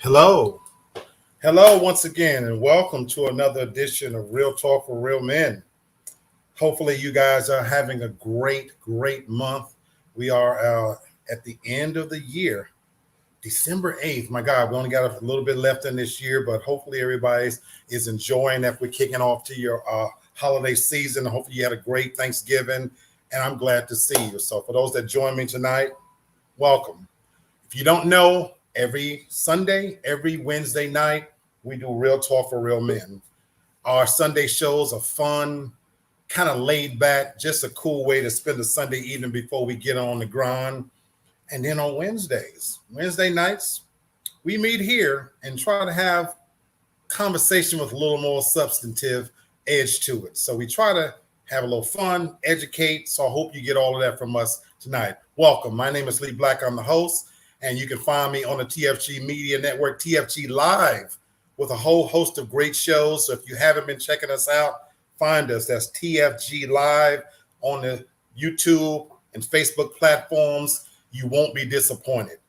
Hello. Hello once again, and welcome to another edition of Real Talk for Real Men. Hopefully, you guys are having a great month. We are at the end of the year, December 8th. My God, we only got a little bit left in this year, but hopefully everybody is enjoying that we're kicking off to your holiday season. Hopefully you had a great Thanksgiving, and I'm glad to see you. So for those that join me tonight, welcome. If you don't know, every Sunday, every Wednesday night, we do Real Talk for Real Men. Our Sunday shows are fun, kind of laid back, just a cool way to spend a Sunday evening before we get on the grind. And then on Wednesday nights, we meet here and try to have conversation with a little more substantive edge to it. So we try to have a little fun, educate. So I hope you get all of that from us tonight. Welcome. My name is Lee Black. I'm the host. And you can find me on the TFG Media Network, TFG Live, with a whole host of great shows. So if you haven't been checking us out, find us. That's TFG Live on the YouTube and Facebook platforms. You won't be disappointed.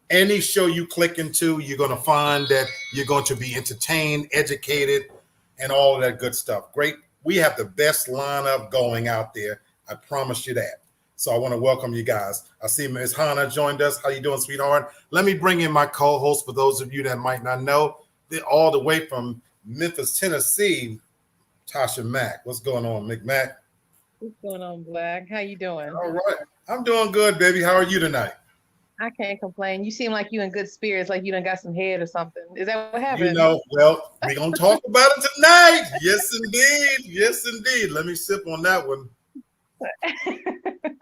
Any show you click into, you're going to find that you're going to be entertained, educated, and all of that good stuff. Great. We have the best lineup going out there. I promise you that. So I want to welcome you guys. I see Ms. Hannah joined us. How you doing, sweetheart? Let me bring in my co-host for those of you that might not know. They're all the way from Memphis, Tennessee, Tasha Mack. What's going on, McMack? What's going on, Black? How you doing? All right. I'm doing good, baby. How are you tonight? I can't complain. You seem like you in good spirits, like you done got some head or something. Is that what happened? You know, well, we're going to talk about it tonight. Yes, indeed. Yes, indeed. Let me sip on that one.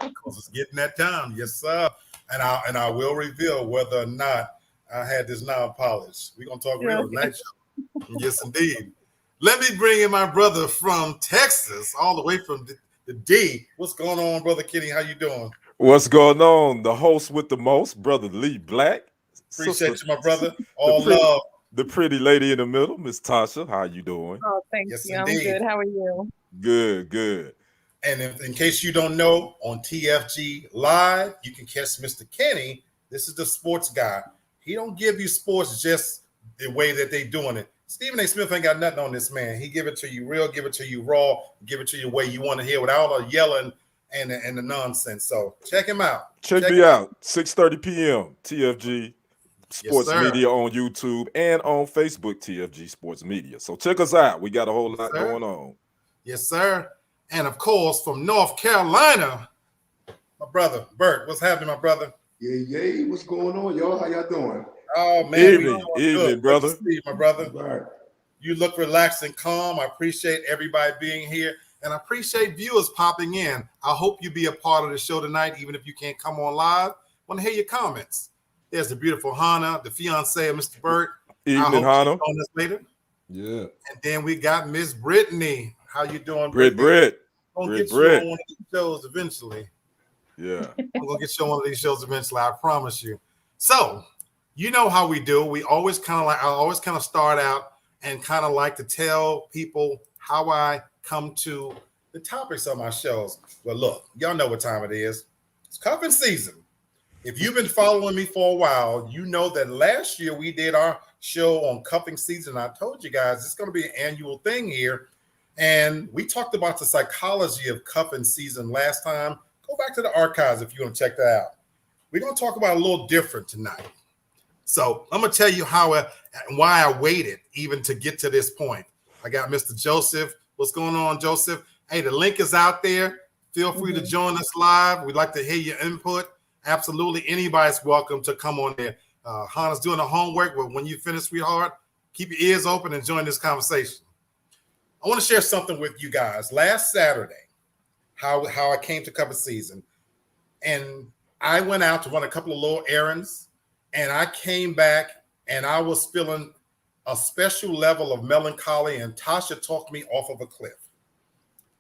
Because it's getting that time. Yes, sir. And I will reveal whether or not I had this nail polish. We're going to talk real tonight. Yes, indeed. Let me bring in my brother from Texas, all the way from the D. What's going on, Brother Kenny? How you doing? What's going on? The host with the most, Brother Lee Black. Appreciate you, my brother. All love. The pretty lady in the middle, Miss Tasha. How you doing? Oh, thank you. Indeed. I'm good. How are you? Good. And in case you don't know, on TFG Live, you can catch Mr. Kenny. This is the sports guy. He don't give you sports just the way that they doing it. Stephen A. Smith ain't got nothing on this man. He give it to you real, give it to you raw, give it to you the way you want to hear without all the yelling and the nonsense. So check him out. Check me out. 6:30 p.m. TFG Sports Media on YouTube and on Facebook, TFG Sports Media. So check us out. We got a whole lot going on. Yes, sir. And of course, from North Carolina, my brother Bert. What's happening, my brother? Yeah. What's going on, y'all? How y'all doing? Oh man, evening, brother. Good to see you, my brother. Right. You look relaxed and calm. I appreciate everybody being here, and I appreciate viewers popping in. I hope you be a part of the show tonight, even if you can't come on live. Want to hear your comments. There's the beautiful Hannah, the fiance of Mr. Bert. Evening, Hannah. On us later. Yeah. And then we got Miss Brittany. How you doing, Britt? Gonna get you on one of these shows eventually. Yeah. I'm gonna get you on one of these shows eventually. I promise you. So, you know how we do. I always kind of start out and kind of like to tell people how I come to the topics of my shows. Well, look, y'all know what time it is. It's cuffing season. If you've been following me for a while, you know that last year we did our show on cuffing season. I told you guys it's going to be an annual thing here. And we talked about the psychology of cuffing season last time. Go back to the archives if you want to check that out. We're going to talk about a little different tonight. So I'm going to tell you why I waited even to get to this point. I got Mr. Joseph. What's going on, Joseph? Hey, the link is out there. Feel free to join us live. We'd like to hear your input. Absolutely. Anybody's welcome to come on there. Hannah's doing the homework, but when you finish, sweetheart, keep your ears open and join this conversation. I want to share something with you guys. Last Saturday, how I came to cuffing season. And I went out to run a couple of little errands, and I came back and I was feeling a special level of melancholy, and Tasha talked me off of a cliff.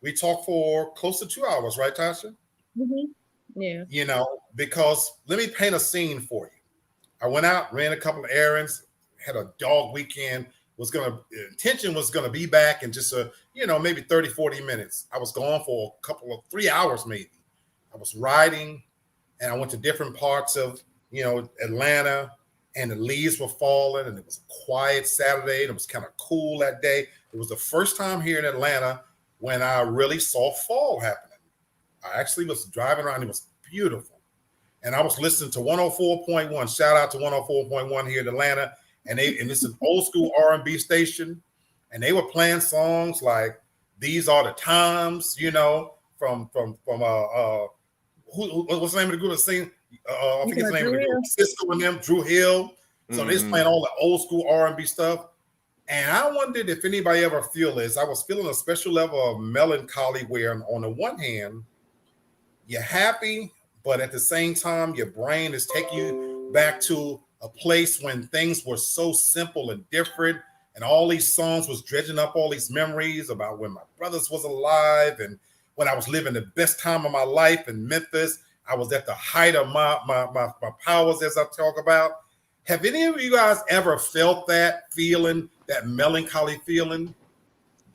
We talked for close to 2 hours, right, Tasha? Mm-hmm. Yeah. You know, because let me paint a scene for you. I went out, ran a couple of errands, had a dog weekend, intention was gonna be back in just maybe 30, 40 minutes. I was gone for a couple of 3 hours maybe. I was riding and I went to different parts of, Atlanta, and the leaves were falling, and it was a quiet Saturday, and it was kind of cool that day. It was the first time here in Atlanta when I really saw fall happening. I actually was driving around. It was beautiful. And I was listening to 104.1. Shout out to 104.1 here in Atlanta. And it's an old school R&B station. And they were playing songs like These Are the Times, from what's the name of the group that's singing? I think it's the name of the group. Cisco and them, Drew Hill. So they're playing all the old school R&B stuff. And I wondered if anybody ever feel this. I was feeling a special level of melancholy where on the one hand, you're happy, but at the same time, your brain is taking you back to a place when things were so simple and different. And all these songs was dredging up all these memories about when my brothers was alive and when I was living the best time of my life in Memphis. I was at the height of my powers, as I talk about. Have any of you guys ever felt that feeling, that melancholy feeling?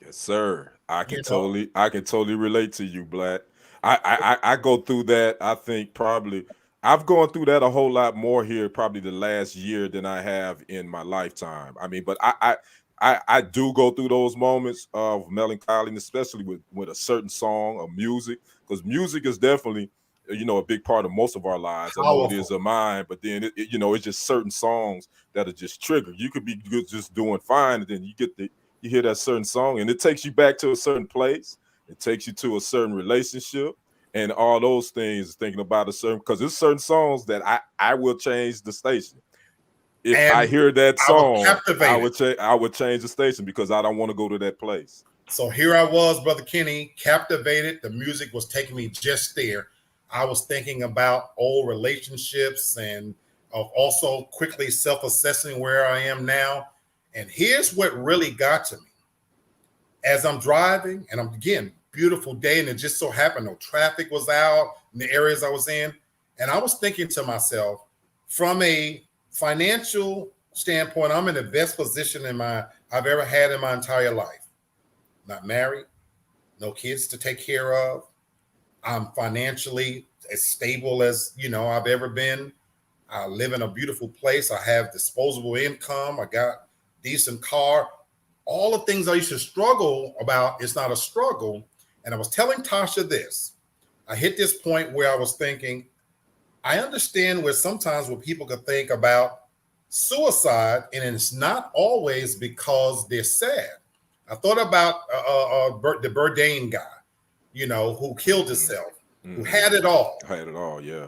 Yes, sir. I can totally relate to you, Black. I go through that. I think probably I've gone through that a whole lot more here, probably the last year than I have in my lifetime. I mean, but I do go through those moments of melancholy, and especially with a certain song or music, because music is definitely a big part of most of our lives. Powerful. I know it is of mine, but then it's just certain songs that are just triggered. You could be just doing fine, and then you hear that certain song, and it takes you back to a certain place. It takes you to a certain relationship, and all those things. Thinking about because there's certain songs that I will change the station. If I hear that song, I would change the station because I don't want to go to that place. So here I was, Brother Kenny, captivated. The music was taking me just there. I was thinking about old relationships and also quickly self-assessing where I am now. And here's what really got to me. As I'm driving, and beautiful day, and it just so happened no traffic was out in the areas I was in. And I was thinking to myself, from a financial standpoint, I'm in the best position I've ever had in my entire life. Not married, no kids to take care of. I'm financially as stable as I've ever been. I live in a beautiful place. I have disposable income. I got decent car. All the things I used to struggle about, it's not a struggle. And I was telling Tasha this. I hit this point where I was thinking, I understand where sometimes people could think about suicide, and it's not always because they're sad. I thought about the Bourdain guy, who killed himself, who had it all. Had it all, yeah.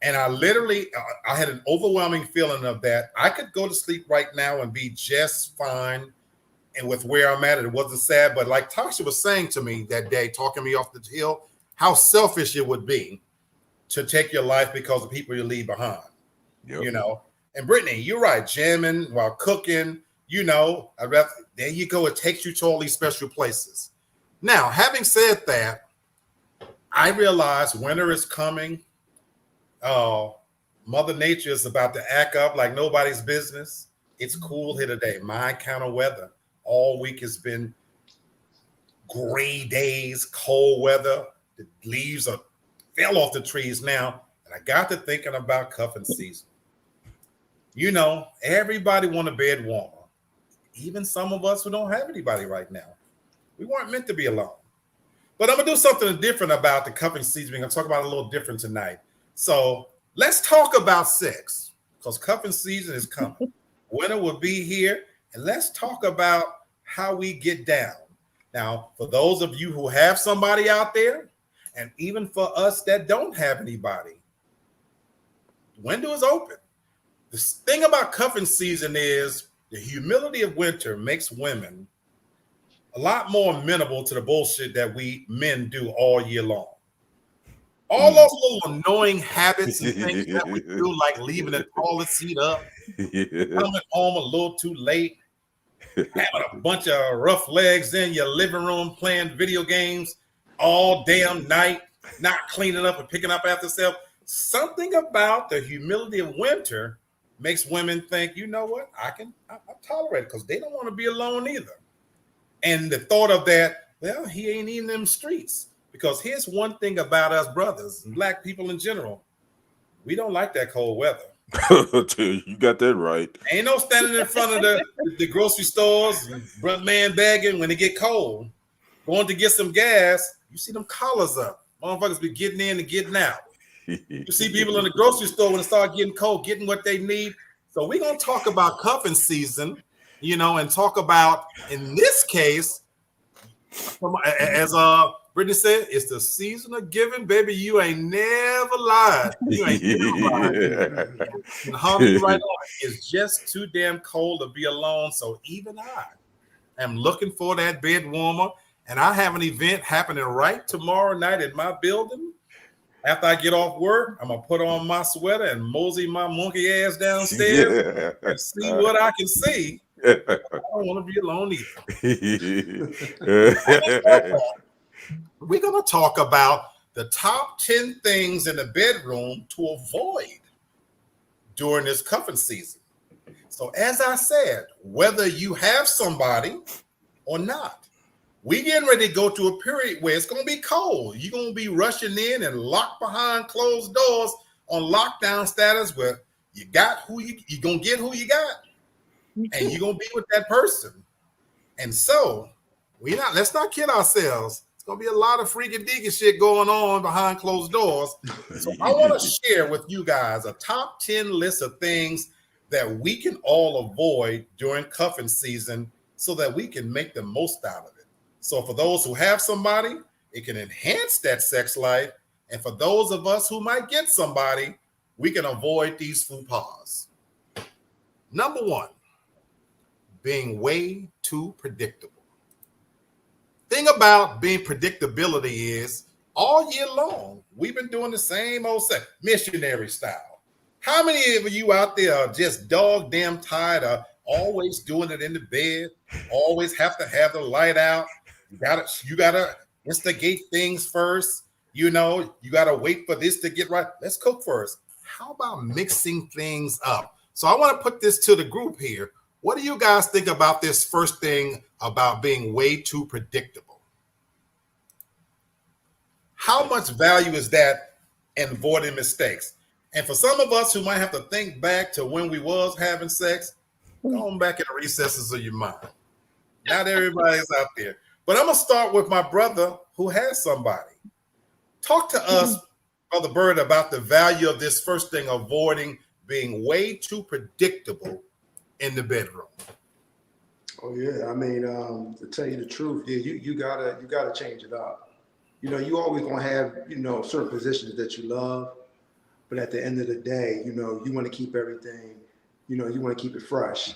And I literally, I had an overwhelming feeling of that. I could go to sleep right now and be just fine. And with where I'm at, it wasn't sad. But like Tasha was saying to me that day, talking me off the hill, how selfish it would be to take your life because of people you leave behind. Yep. And Brittany, you're right, jamming while cooking, there you go. It takes you to all these special places. Now, having said that, I realize winter is coming. Mother Nature is about to act up like nobody's business. It's cool here today. My kind of weather. All week has been gray days, cold weather. The leaves fell off the trees now. And I got to thinking about cuffing season. Everybody want a bed warmer. Even some of us who don't have anybody right now. We weren't meant to be alone. But I'm going to do something different about the cuffing season. We're going to talk about it a little different tonight. So let's talk about sex, because cuffing season is coming. Winter will be here. And let's talk about how we get down. Now, for those of you who have somebody out there, and even for us that don't have anybody, the window is open. The thing about cuffing season is the humidity of winter makes women a lot more amenable to the bullshit that we men do all year long. All those little annoying habits and things that we do, like leaving the toilet seat up, coming home a little too late, having a bunch of rough legs in your living room playing video games all damn night, not cleaning up and picking up after yourself. Something about the humility of winter makes women think, you know what, I tolerate it because they don't want to be alone either. And the thought of that, well, he ain't in them streets. Because here's one thing about us brothers and black people in general, we don't like that cold weather. You got that right. Ain't no standing in front of the grocery stores, man begging when it get cold, going to get some gas. You see them collars up. Motherfuckers be getting in and getting out. You see people in the grocery store when it start getting cold, getting what they need. So we're going to talk about cuffing season, and talk about, in this case, as Brittany said, it's the season of giving, baby. You ain't never lied. You ain't never lied. And Harmony right on. It's just too damn cold to be alone. So even I am looking for that bed warmer. And I have an event happening right tomorrow night at my building. After I get off work, I'm going to put on my sweater and mosey my monkey ass downstairs and see what I can see. I don't want to be alone either. We're going to talk about the top 10 things in the bedroom to avoid during this cuffing season. So as I said, whether you have somebody or not, we getting ready to go to a period where it's going to be cold. You're going to be rushing in and locked behind closed doors on lockdown status where you got who you're going to get who you got. And you're going to be with that person. And so let's not kid ourselves. It's going to be a lot of freaky deaky shit going on behind closed doors. So I want to share with you guys a top 10 list of things that we can all avoid during cuffing season so that we can make the most out of it. So for those who have somebody, it can enhance that sex life. And for those of us who might get somebody, we can avoid these faux pas. Number one, being way too predictable. Thing about being predictability is all year long, we've been doing the same old sex, missionary style. How many of you out there are just dog damn tired of always doing it in the bed, always have to have the light out? You gotta instigate things first. You gotta wait for this to get right. Let's cook first. How about mixing things up? So I want to put this to the group here. What do you guys think about this first thing about being way too predictable? How much value is that in avoiding mistakes? And for some of us who might have to think back to when we was having sex, go on back in the recesses of your mind. Not everybody's out there. But I'm going to start with my brother who has somebody. Talk to us, Brother Bird, about the value of this first thing, avoiding being way too predictable in the bedroom. Oh yeah, I mean, to tell you the truth, yeah, you gotta change it up. You always gonna have certain positions that you love, but at the end of the day, you want to keep everything, you want to keep it fresh.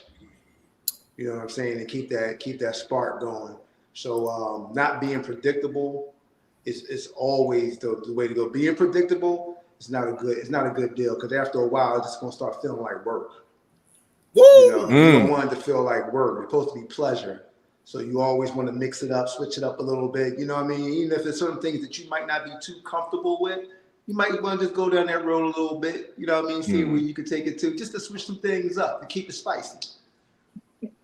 You know what I'm saying, and keep that spark going. So not being predictable is always the way to go. Being predictable is not a good deal, because after a while, it's just gonna start feeling like work. Woo! You don't want it to feel like work. It's supposed to be pleasure. So you always want to mix it up, switch it up a little bit. You know what I mean? Even if there's certain things that you might not be too comfortable with, you might want to just go down that road a little bit. You know what I mean? See where you can take it to, just to switch some things up, to keep it spicy.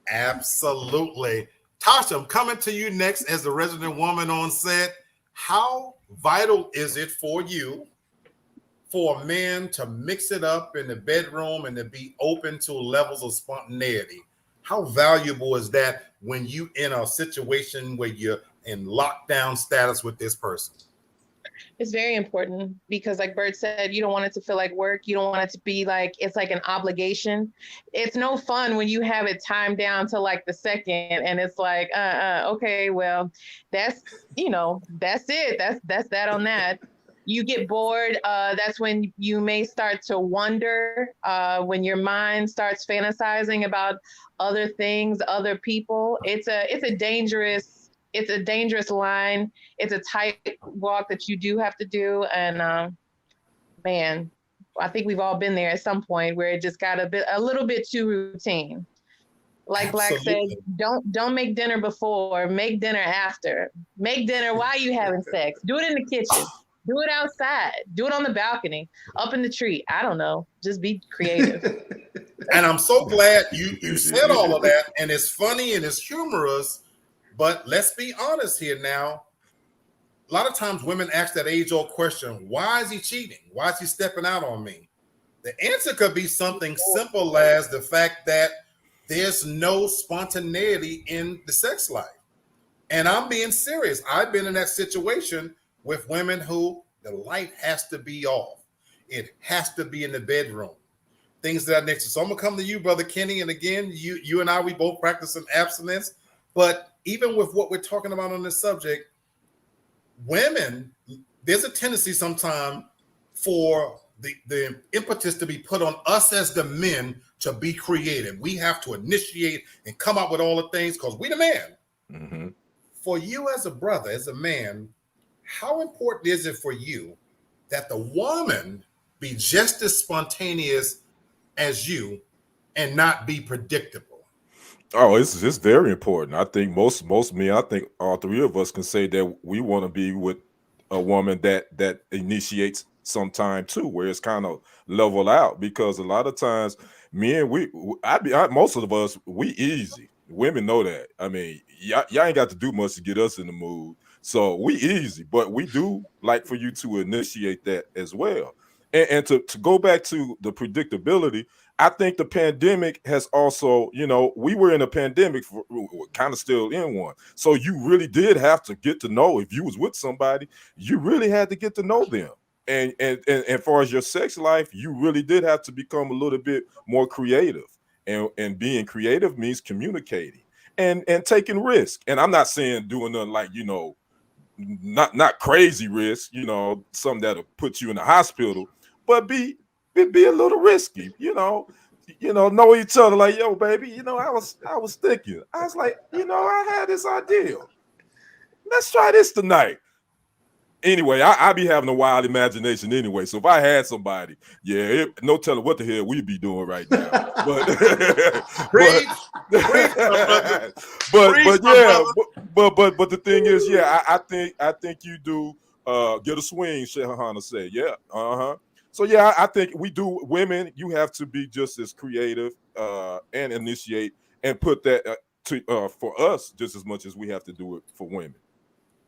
Absolutely. Tasha, I'm coming to you next as the resident woman on set. How vital is it for you for a man to mix it up in the bedroom and to be open to levels of spontaneity? How valuable is that when you in a situation where you're in lockdown status with this person? It's very important because, like Bert said, you don't want it to feel like work. You don't want it to be like it's like an obligation. It's no fun when you have it timed down to like the second and it's like, okay, well, that's it. That's that on that. You get bored. That's when you may start to wonder, when your mind starts fantasizing about other things, other people. It's a dangerous it's a dangerous line. It's a tight walk that you do have to do. And man, I think we've all been there at some point where it just got a little bit too routine. Like Black said, Absolutely. don't make dinner before, make dinner after. Make dinner while you having sex. Do it in the kitchen. Do it outside. Do it on the balcony, up in the tree. I don't know. Just be creative. And I'm so glad you said all of that. And it's funny and it's humorous, but let's be honest here now. A lot of times women ask that age-old question, why is he cheating? Why is he stepping out on me? The answer could be something simple as the fact that there's no spontaneity in the sex life. And I'm being serious. I've been in that situation with women who the light has to be off. It has to be in the bedroom. Things of that nature. So I'm gonna come to you, Brother Kenny. And again, you and I, we both practice an abstinence. But even with what we're talking about on this subject, women, there's a tendency sometimes for the impetus to be put on us as the men to be creative. We have to initiate and come up with all the things because we the man. Mm-hmm. For you as a brother, as a man, how important is it for you that the woman be just as spontaneous as you and not be predictable? Oh, it's very important. I think most men, I think all three of us can say that we want to be with a woman that initiates sometime too, where it's kind of level out. Because a lot of times, men, most of us, we easy. Women know that. I mean, y'all ain't got to do much to get us in the mood. So we easy, but we do like for you to initiate that as well. And to go back to the predictability, I think the pandemic has also, we were in a pandemic, kind of still in one. So you really did have to get to know, if you was with somebody, you really had to get to know them. And as far as your sex life, you really did have to become a little bit more creative. And being creative means communicating and taking risk. And I'm not saying doing nothing like, not crazy risk, something that'll put you in the hospital, but be a little risky, know each other, like, yo, baby, I was thinking, I was like, I had this idea. Let's try this tonight. Anyway, I be having a wild imagination anyway. So if I had somebody, no telling what the hell we'd be doing right now. But but the thing is, I think you do get a swing, Shehana said. Yeah. Uh-huh. So I think we do. Women, you have to be just as creative and initiate and put that for us just as much as we have to do it for women.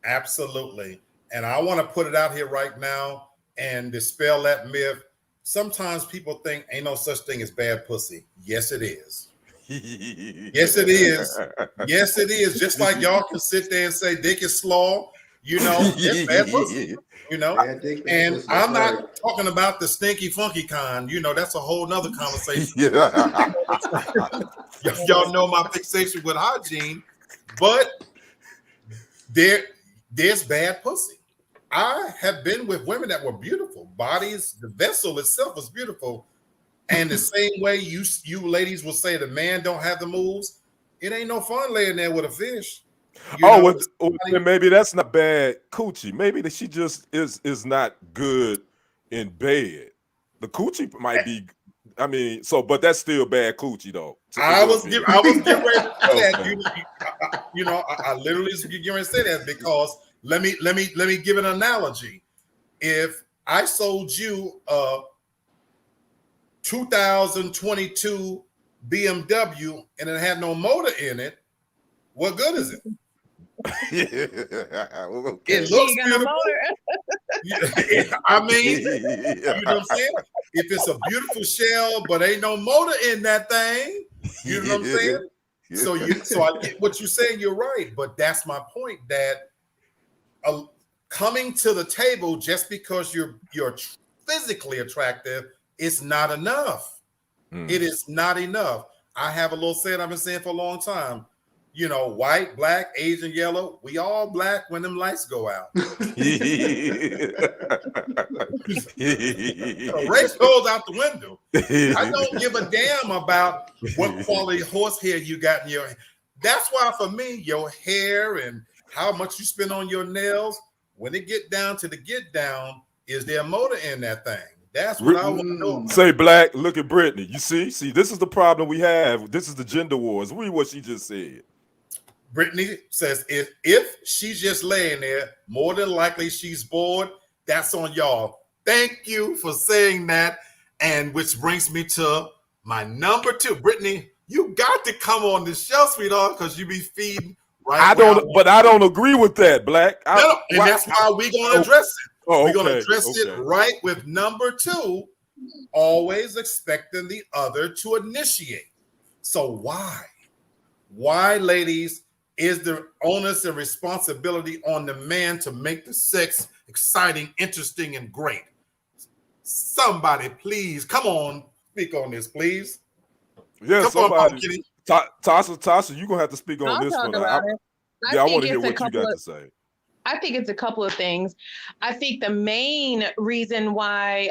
Absolutely. And I want to put it out here right now and dispel that myth. Sometimes people think ain't no such thing as bad pussy. Yes, it is. Yes, it is. Yes, it is. Just like y'all can sit there and say dick is slaw, it's bad pussy. And I'm not talking about the stinky, funky kind. That's a whole nother conversation. Y'all know my fixation with hygiene, but there's bad pussy. I have been with women that were beautiful bodies. The vessel itself was beautiful. And the same way you ladies will say the man don't have the moves, it ain't no fun laying there with a fish. Maybe that's not bad coochie. Maybe that she just is not good in bed. The coochie might be. I mean, but that's still bad coochie though. I was getting ready to say that. I literally was getting ready to say that because let me give an analogy. If I sold you a 2022 BMW and it had no motor in it, what good is it? Okay. It looks beautiful. I mean, you know what I'm saying? If it's a beautiful shell, but ain't no motor in that thing, you know what I'm saying? So I get what you're saying. You're right, but that's my point. That coming to the table just because you're physically attractive is not enough. It is not enough. I have a little saying I've been saying for a long time. White, black, Asian, yellow, we all black when them lights go out. Race goes out the window. I don't give a damn about what quality horsehair you got in your. That's why for me, your hair and how much you spend on your nails. When it get down to the get down, is there a motor in that thing? That's what I want to know about. Say, Black, look at Brittany. You see, this is the problem we have. This is the gender wars. Read what she just said. Brittany says if she's just laying there, more than likely she's bored. That's on y'all. Thank you for saying that. And which brings me to my number 2. Brittany, you got to come on the show, sweetheart, because you be feeding right. I don't agree with that, Black. No, and that's why we're going to address it. We're going to address it right with number 2, always expecting the other to initiate. So why? Why, ladies, is the onus and responsibility on the man to make the sex exciting, interesting, and great? Somebody, please, come on, speak on this, please. Yeah, come somebody. Tasha, you're going to have to speak on this one. I want to hear what you got to say. I think it's a couple of things. I think the main reason why,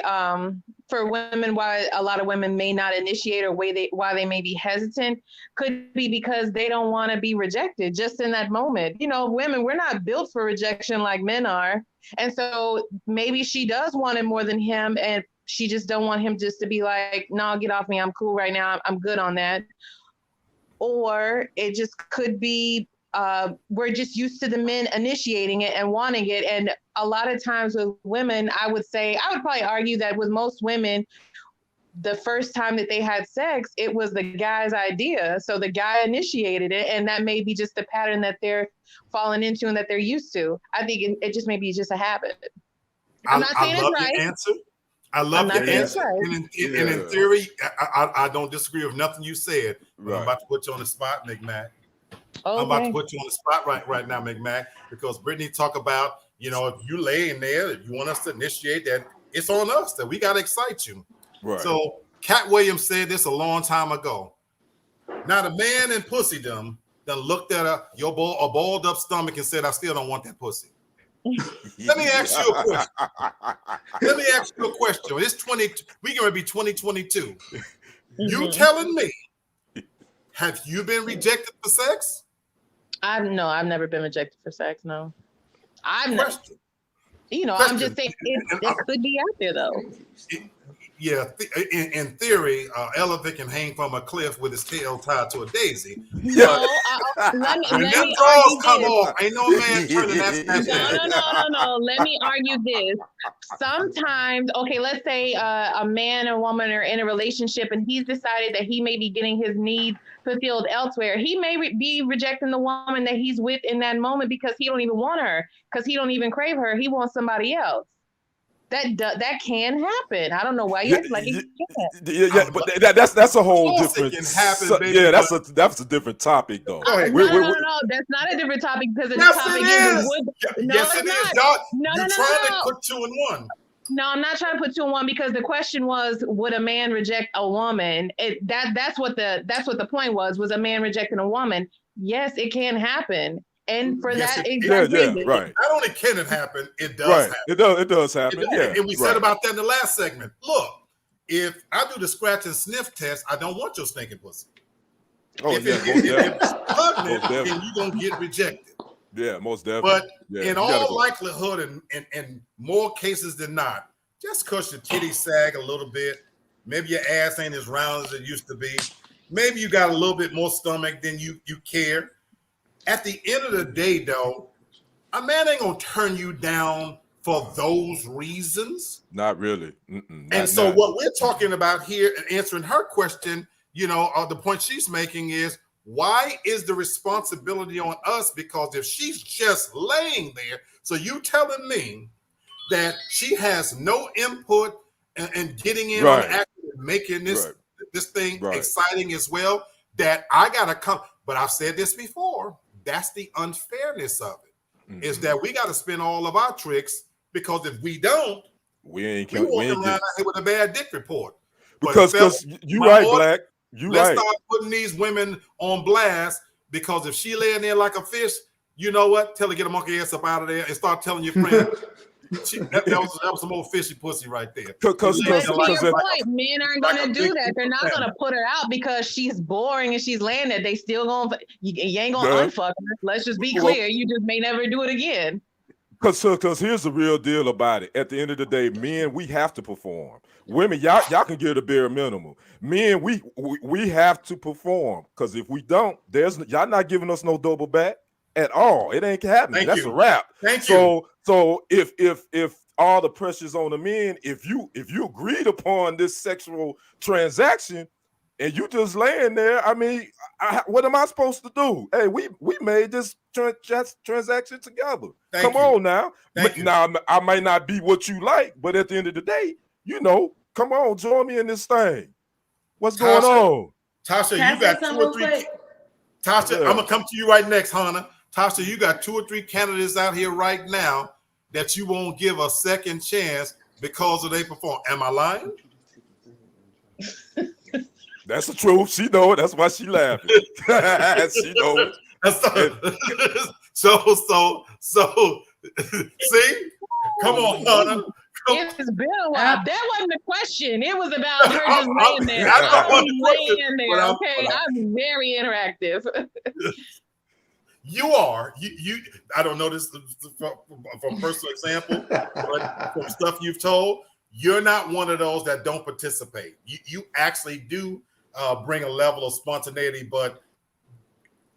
for women, why a lot of women may not initiate or why they may be hesitant could be because they don't want to be rejected just in that moment. You know, women, we're not built for rejection like men are. And so maybe she does want it more than him, and she just don't want him just to be like, no, get off me. I'm cool right now. I'm good on that. Or it just could be, we're just used to the men initiating it and wanting it. And a lot of times with women, I would probably argue that with most women, the first time that they had sex, it was the guy's idea. So the guy initiated it, and that may be just the pattern that they're falling into and that they're used to. I think it just may be just a habit. I'm not saying it's right. Answer. I love your answer. And in theory, I don't disagree with nothing you said. Right. I'm about to put you on the spot, McMac. Okay. I'm about to put you on the spot right now, McMac, because Brittany talk about, you know, if you lay in there, if you want us to initiate that, it's on us that we got to excite you. Right. So Cat Williams said this a long time ago. Now the man in pussydom done looked at a balled up stomach and said, I still don't want that pussy. Let me ask you a question. It's we gonna be 2022. You telling me, have you been rejected for sex? I've never been rejected for sex. No, I'm not. You know, Question. I'm just saying it could be out there though. In theory, elephant can hang from a cliff with his tail tied to a daisy. No, let me argue come this. off, ain't no man turning that. No. Let me argue this. Sometimes, okay, let's say a man and woman are in a relationship, and he's decided that he may be getting his needs fulfilled elsewhere. He may be rejecting the woman that he's with in that moment because he don't even want her, because he don't even crave her. He wants somebody else. That can happen. I don't know why you act like it can't. But that's a whole different. It can happen, baby, that's a different topic though. No, that's not a different topic because the topic is. Yes, it is. You're trying to put 2 in 1. No, I'm not trying to put 2 in 1 because the question was, would a man reject a woman? That's what the point was a man rejecting a woman? Yes, it can happen. And for that, right. Not only can it happen, it does happen. It does happen. And we said about that in the last segment. Look, if I do the scratch and sniff test, I don't want your stinking pussy. If it's pregnant, then you're going to get rejected. Yeah, most definitely. But in all likelihood, and more cases than not, just because your titties sag a little bit, maybe your ass ain't as round as it used to be, maybe you got a little bit more stomach than you care. At the end of the day, though, a man ain't gonna turn you down for those reasons. Not really. What we're talking about here and answering her question, you know, the point she's making is, why is the responsibility on us? Because if she's just laying there, so you telling me that she has no input and getting in on the act and making this thing exciting as well, that I gotta come. But I've said this before. That's the unfairness of it, is that we got to spend all of our tricks, because if we don't, we walk around out here with a bad dick report. Because you right, Black. Let's start putting these women on blast, because if she laying there like a fish, you know what? Tell her get a monkey ass up out of there and start telling your friend, That was some old fishy pussy right there. Because But to your point, men aren't gonna do that. They're not gonna put her out because she's boring and she's laying there. They still gonna you ain't gonna unfuck her. Let's just be clear. You just may never do it again. Because here's the real deal about it. At the end of the day, men, we have to perform. Women, y'all can get the bare minimum. Men, we have to perform. Because if we don't, y'all not giving us no double back at all. It ain't happening. That's a wrap. Thank you. So if all the pressure's on the men, if you agreed upon this sexual transaction and you just laying there, I mean, what am I supposed to do? Hey, we made this transaction together. Come on now. Now I might not be what you like, but at the end of the day, come on, join me in this thing. What's going on? Tasha, you got 2 or 3. Tasha, I'm gonna come to you right next, Hannah. Tasha, you got 2 or 3 candidates out here right now that you won't give a second chance because of they perform. Am I lying? That's the truth. She know it. That's why she laughing. She know it. So, see? Come on, Hannah. It's been a while. That wasn't the question. It was about her just laying there. Okay, I'm very interactive. You are. You. I don't know this from personal example, but from stuff you've told, you're not one of those that don't participate. You actually do bring a level of spontaneity. But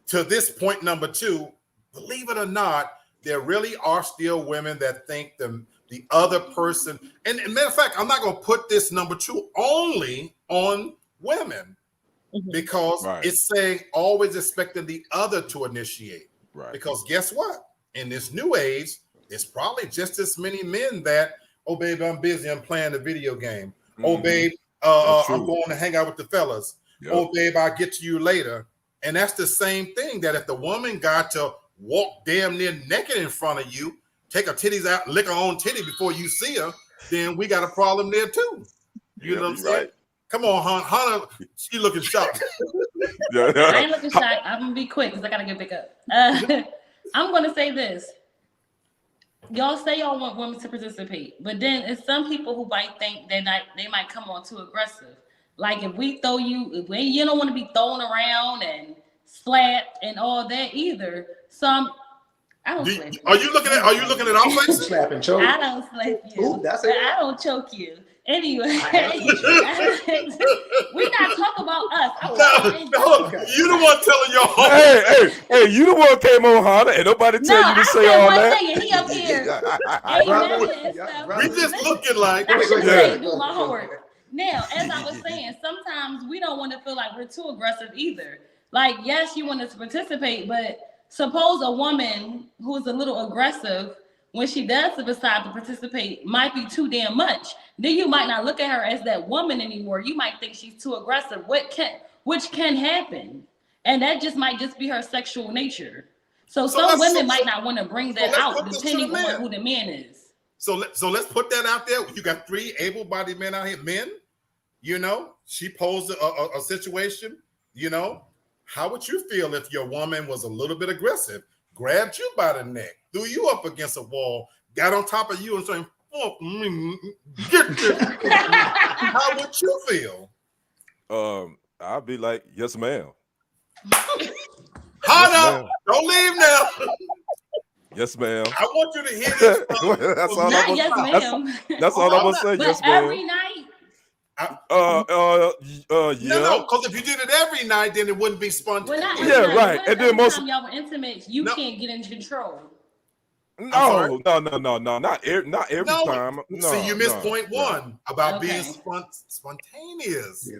to this point number 2, believe it or not, there really are still women that think the other person. And matter of fact, I'm not going to put this number 2 only on women. Because it's saying always expecting the other to initiate. Right. Because guess what? In this new age, it's probably just as many men that, oh, babe, I'm busy. I'm playing the video game. Oh, babe, I'm going to hang out with the fellas. Yep. Oh, babe, I'll get to you later. And that's the same thing that if the woman got to walk damn near naked in front of you, take her titties out, lick her own titty before you see her, then we got a problem there too. You know what I'm saying? Right. Come on, Hannah, she looking shocked. I ain't looking shocked. I'm gonna be quick because I gotta get back up. I'm gonna say this. Y'all say y'all want women to participate, but then it's some people who might think they might come on too aggressive. Like if you don't want to be thrown around and slapped and all that either. I don't slap you. Are you looking at our faces? Slap and choke. I don't slap you. Ooh, I don't choke you. Anyway, we're not talking about us. You the one telling your home. Hey, you the one came on, Hannah, and nobody tell you to say all that. He up here. We just looking like. I do my homework. Now, as I was saying, sometimes we don't want to feel like we're too aggressive either. Like, yes, you want us to participate, but suppose a woman who is a little aggressive, when she does decide to participate, might be too damn much. Then you might not look at her as that woman anymore. You might think she's too aggressive, which can happen. And that might be her sexual nature. So some women might not want to bring that out depending on who the man is. So let's put that out there. You got 3 able-bodied men out here. Men, she posed a situation, how would you feel if your woman was a little bit aggressive, grabbed you by the neck, threw you up against a wall, got on top of you and saying, get this. How would you feel? I'd be like, yes, ma'am. Hannah, don't leave now. Yes, ma'am. I want you to hear this. That's all I'm gonna say. That's all I'm gonna say. Yes, ma'am. Every night. Yeah. No, because if you did it every night, then it wouldn't be spontaneous. Right. And then most time y'all were intimate, you can't get in control. No, not every time. No, see, you missed point 1 about being spontaneous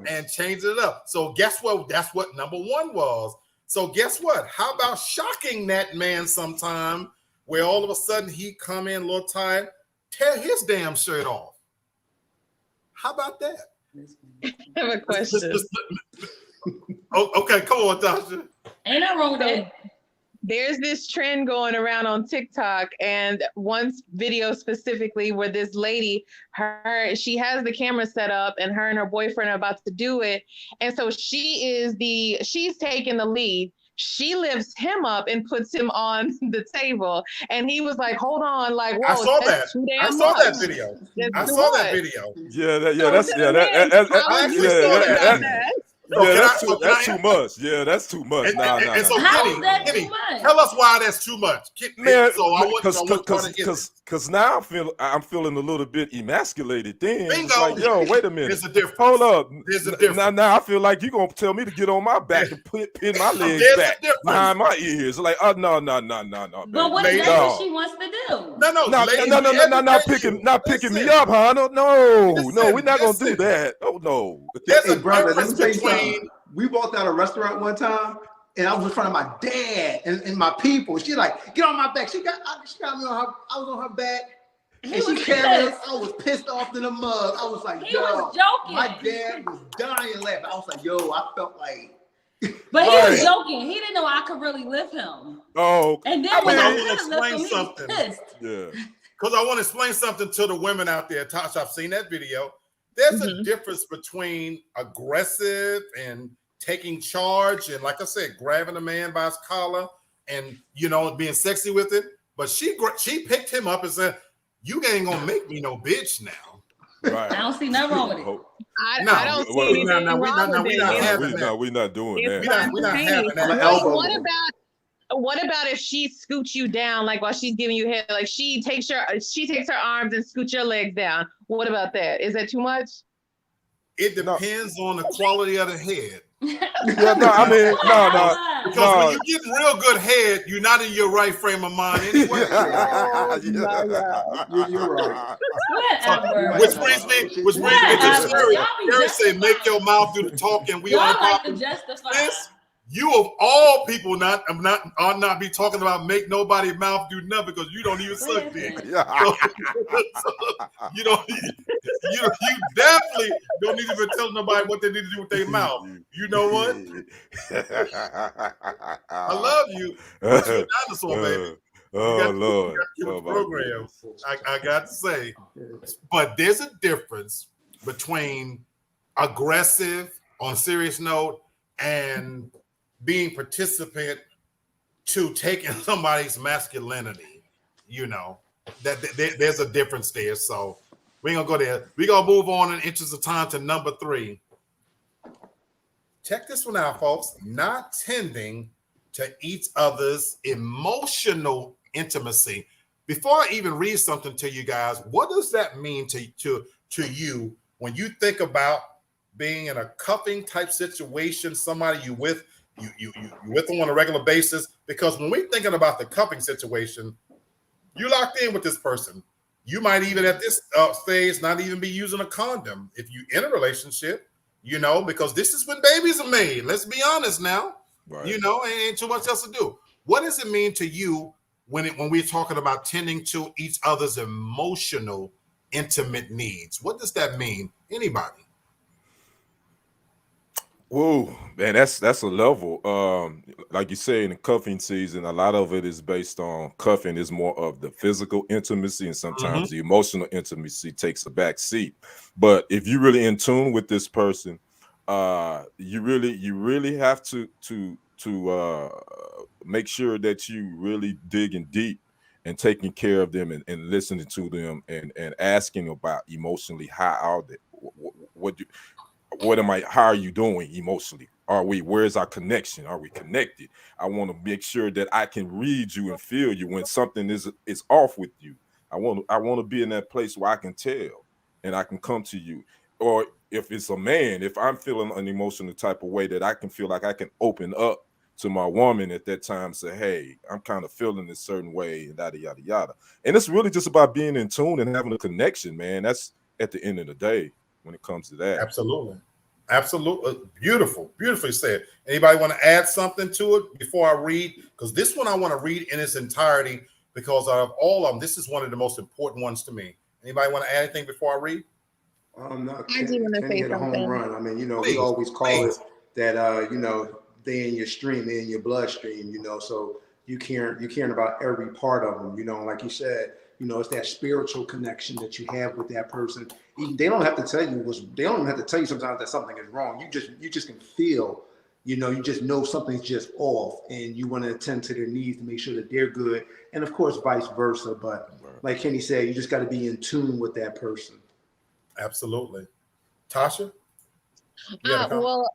and changing it up. So guess what? That's what number 1 was. So guess what? How about shocking that man sometime where all of a sudden he come in a little tired, tear his damn shirt off? How about that? I have a question. Okay, come on, Tasha. Ain't nothing wrong with that. There's this trend going around on TikTok, and one video specifically where this lady, she has the camera set up, and her and her boyfriend are about to do it, and so she's taking the lead. she lifts him up and puts him on the table. And he was like, hold on, like, I whoa, saw that. that's too I damn saw much. that video. That's I too saw that much. video. Yeah, So to the men, how I would you actually feel saw about that. that? So yeah, can that's I- too. so can That's I- too much. Yeah, that's too much. And so How Kenny, is that too Kenny, much? tell us why that's too much. Man, So I want to get this. because now I'm feeling a little bit emasculated. Then it's Bingo. like, yo, wait a minute, There's a difference. hold up. There's a difference. Now I feel like you're gonna tell me to get on my back and pin my legs There's a back difference. behind my ears. Like, oh no. But what Lady. if that's what she wants to do? No, Not picking me up, huh? No, we're not gonna do that. Oh no. There's Hey, a brother, let difference me tell you between. something. We walked out of a restaurant one time, and I was in front of my dad and my people. She like, get on my back. She got me on her. I was on her back, and He she was carried us. pissed. I was pissed off to the mug. I was like, He yo, was joking. my dad was dying laughing. I was like, yo, I felt like. But he Right. was joking. He didn't know I could really lift him. Oh, And then I when mean, I I wanna couldn't lift him, explain he was something. pissed. yeah. Because I want to explain something to the women out there. Tasha, I've seen that video. There's a difference between aggressive and taking charge, and like I said, grabbing a man by his collar and being sexy with it. But she picked him up and said, "You ain't gonna make me no bitch now." Right. I don't see nothing wrong with it. I don't see well, anything we not wrong with having it. that. We're not doing It's that. We're not fine. having that. I'm an elbow. What about if she scoots you down, like while she's giving you head, like she takes her arms and scoots your legs down? What about that? Is that too much? It depends on the quality of the head. Yeah, no, I mean, no. Because when you're getting real good head, you're not in your right frame of mind anyway. You're right. Whatever. Which brings me to Sherry. Sherry say, "Make your mouth do the talking." We Y'all are like to talking. justify. This, you of all people ought not be talking about make nobody mouth do nothing because you don't even suck dick. So, you definitely don't need to be telling nobody what they need to do with their mouth. You know what? I love you, but you're a dinosaur, baby. Oh Lord! Program. I got to say, but there's a difference between aggressive on a serious note and being participant to taking somebody's masculinity. There's a difference there. So we ain't gonna go there. We're gonna move on in interest of time to number 3. Check this one out, folks. Not tending to each other's emotional intimacy. Before I even read something to you guys, what does that mean to you when you think about being in a cuffing type situation, somebody you with them on a regular basis? Because when we're thinking about the cuffing situation, you locked in with this person. You might even at this stage not even be using a condom if you in a relationship, because this is when babies are made. Let's be honest now. Right. Ain't too much else to do. What does it mean to you when we're talking about tending to each other's emotional, intimate needs? What does that mean? Anybody? Whoa, man, that's a level. Like you say, in the cuffing season, a lot of it is based on cuffing is more of the physical intimacy, and sometimes the emotional intimacy takes a back seat. But if you're really in tune with this person, you really have to make sure that you really digging deep and taking care of them and listening to them and asking about emotionally how are they, how are you doing emotionally? Where's our connection? Are we connected? I want to make sure that I can read you and feel you when something is off with you. I want to be in that place where I can tell and I can come to you. Or if it's a man, if I'm feeling an emotional type of way, that I can feel like I can open up to my woman at that time, say, hey, I'm kind of feeling this certain way, and yada, yada, yada. And it's really just about being in tune and having a connection, man. That's at the end of the day when it comes to that. Absolutely. Beautifully said. Anybody want to add something to it before I read? Because this one I want to read in its entirety, because out of all of them, this is one of the most important ones to me. Anybody want to add anything before I read? I do want to say hit a home something. run. I mean, Please, we always call please. it that, they in your stream, they in your bloodstream, so you caring about every part of them, like you said, it's that spiritual connection that you have with that person. They don't have to tell you sometimes that something is wrong. You just can feel You just know something's just off, and you want to attend to their needs to make sure that they're good, and of course vice versa. But like Kenny said, you just got to be in tune with that person. Absolutely. Tasha? You had a comment? Well,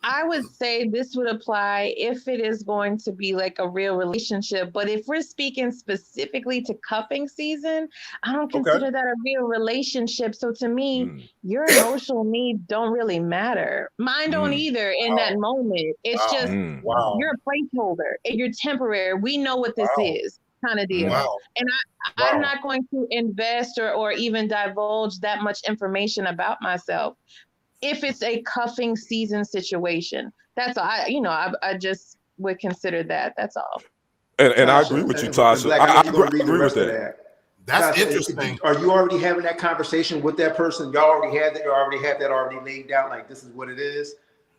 I would say this would apply if it is going to be like a real relationship. But if we're speaking specifically to cuffing season, I don't consider that a real relationship. So to me, your emotional needs don't really matter. Mine don't either in that moment. It's just you're a placeholder and you're temporary. We know what this is, kind of deal. And I'm not going to invest or even divulge that much information about myself if it's a cuffing season situation. That's all. I just would consider that. That's all. And Tasha, I agree with you, Tasha. Black, I agree with that. That's interesting. Are you already having that conversation with that person? Y'all already had that. You already have that already laid out. Like this is what it is.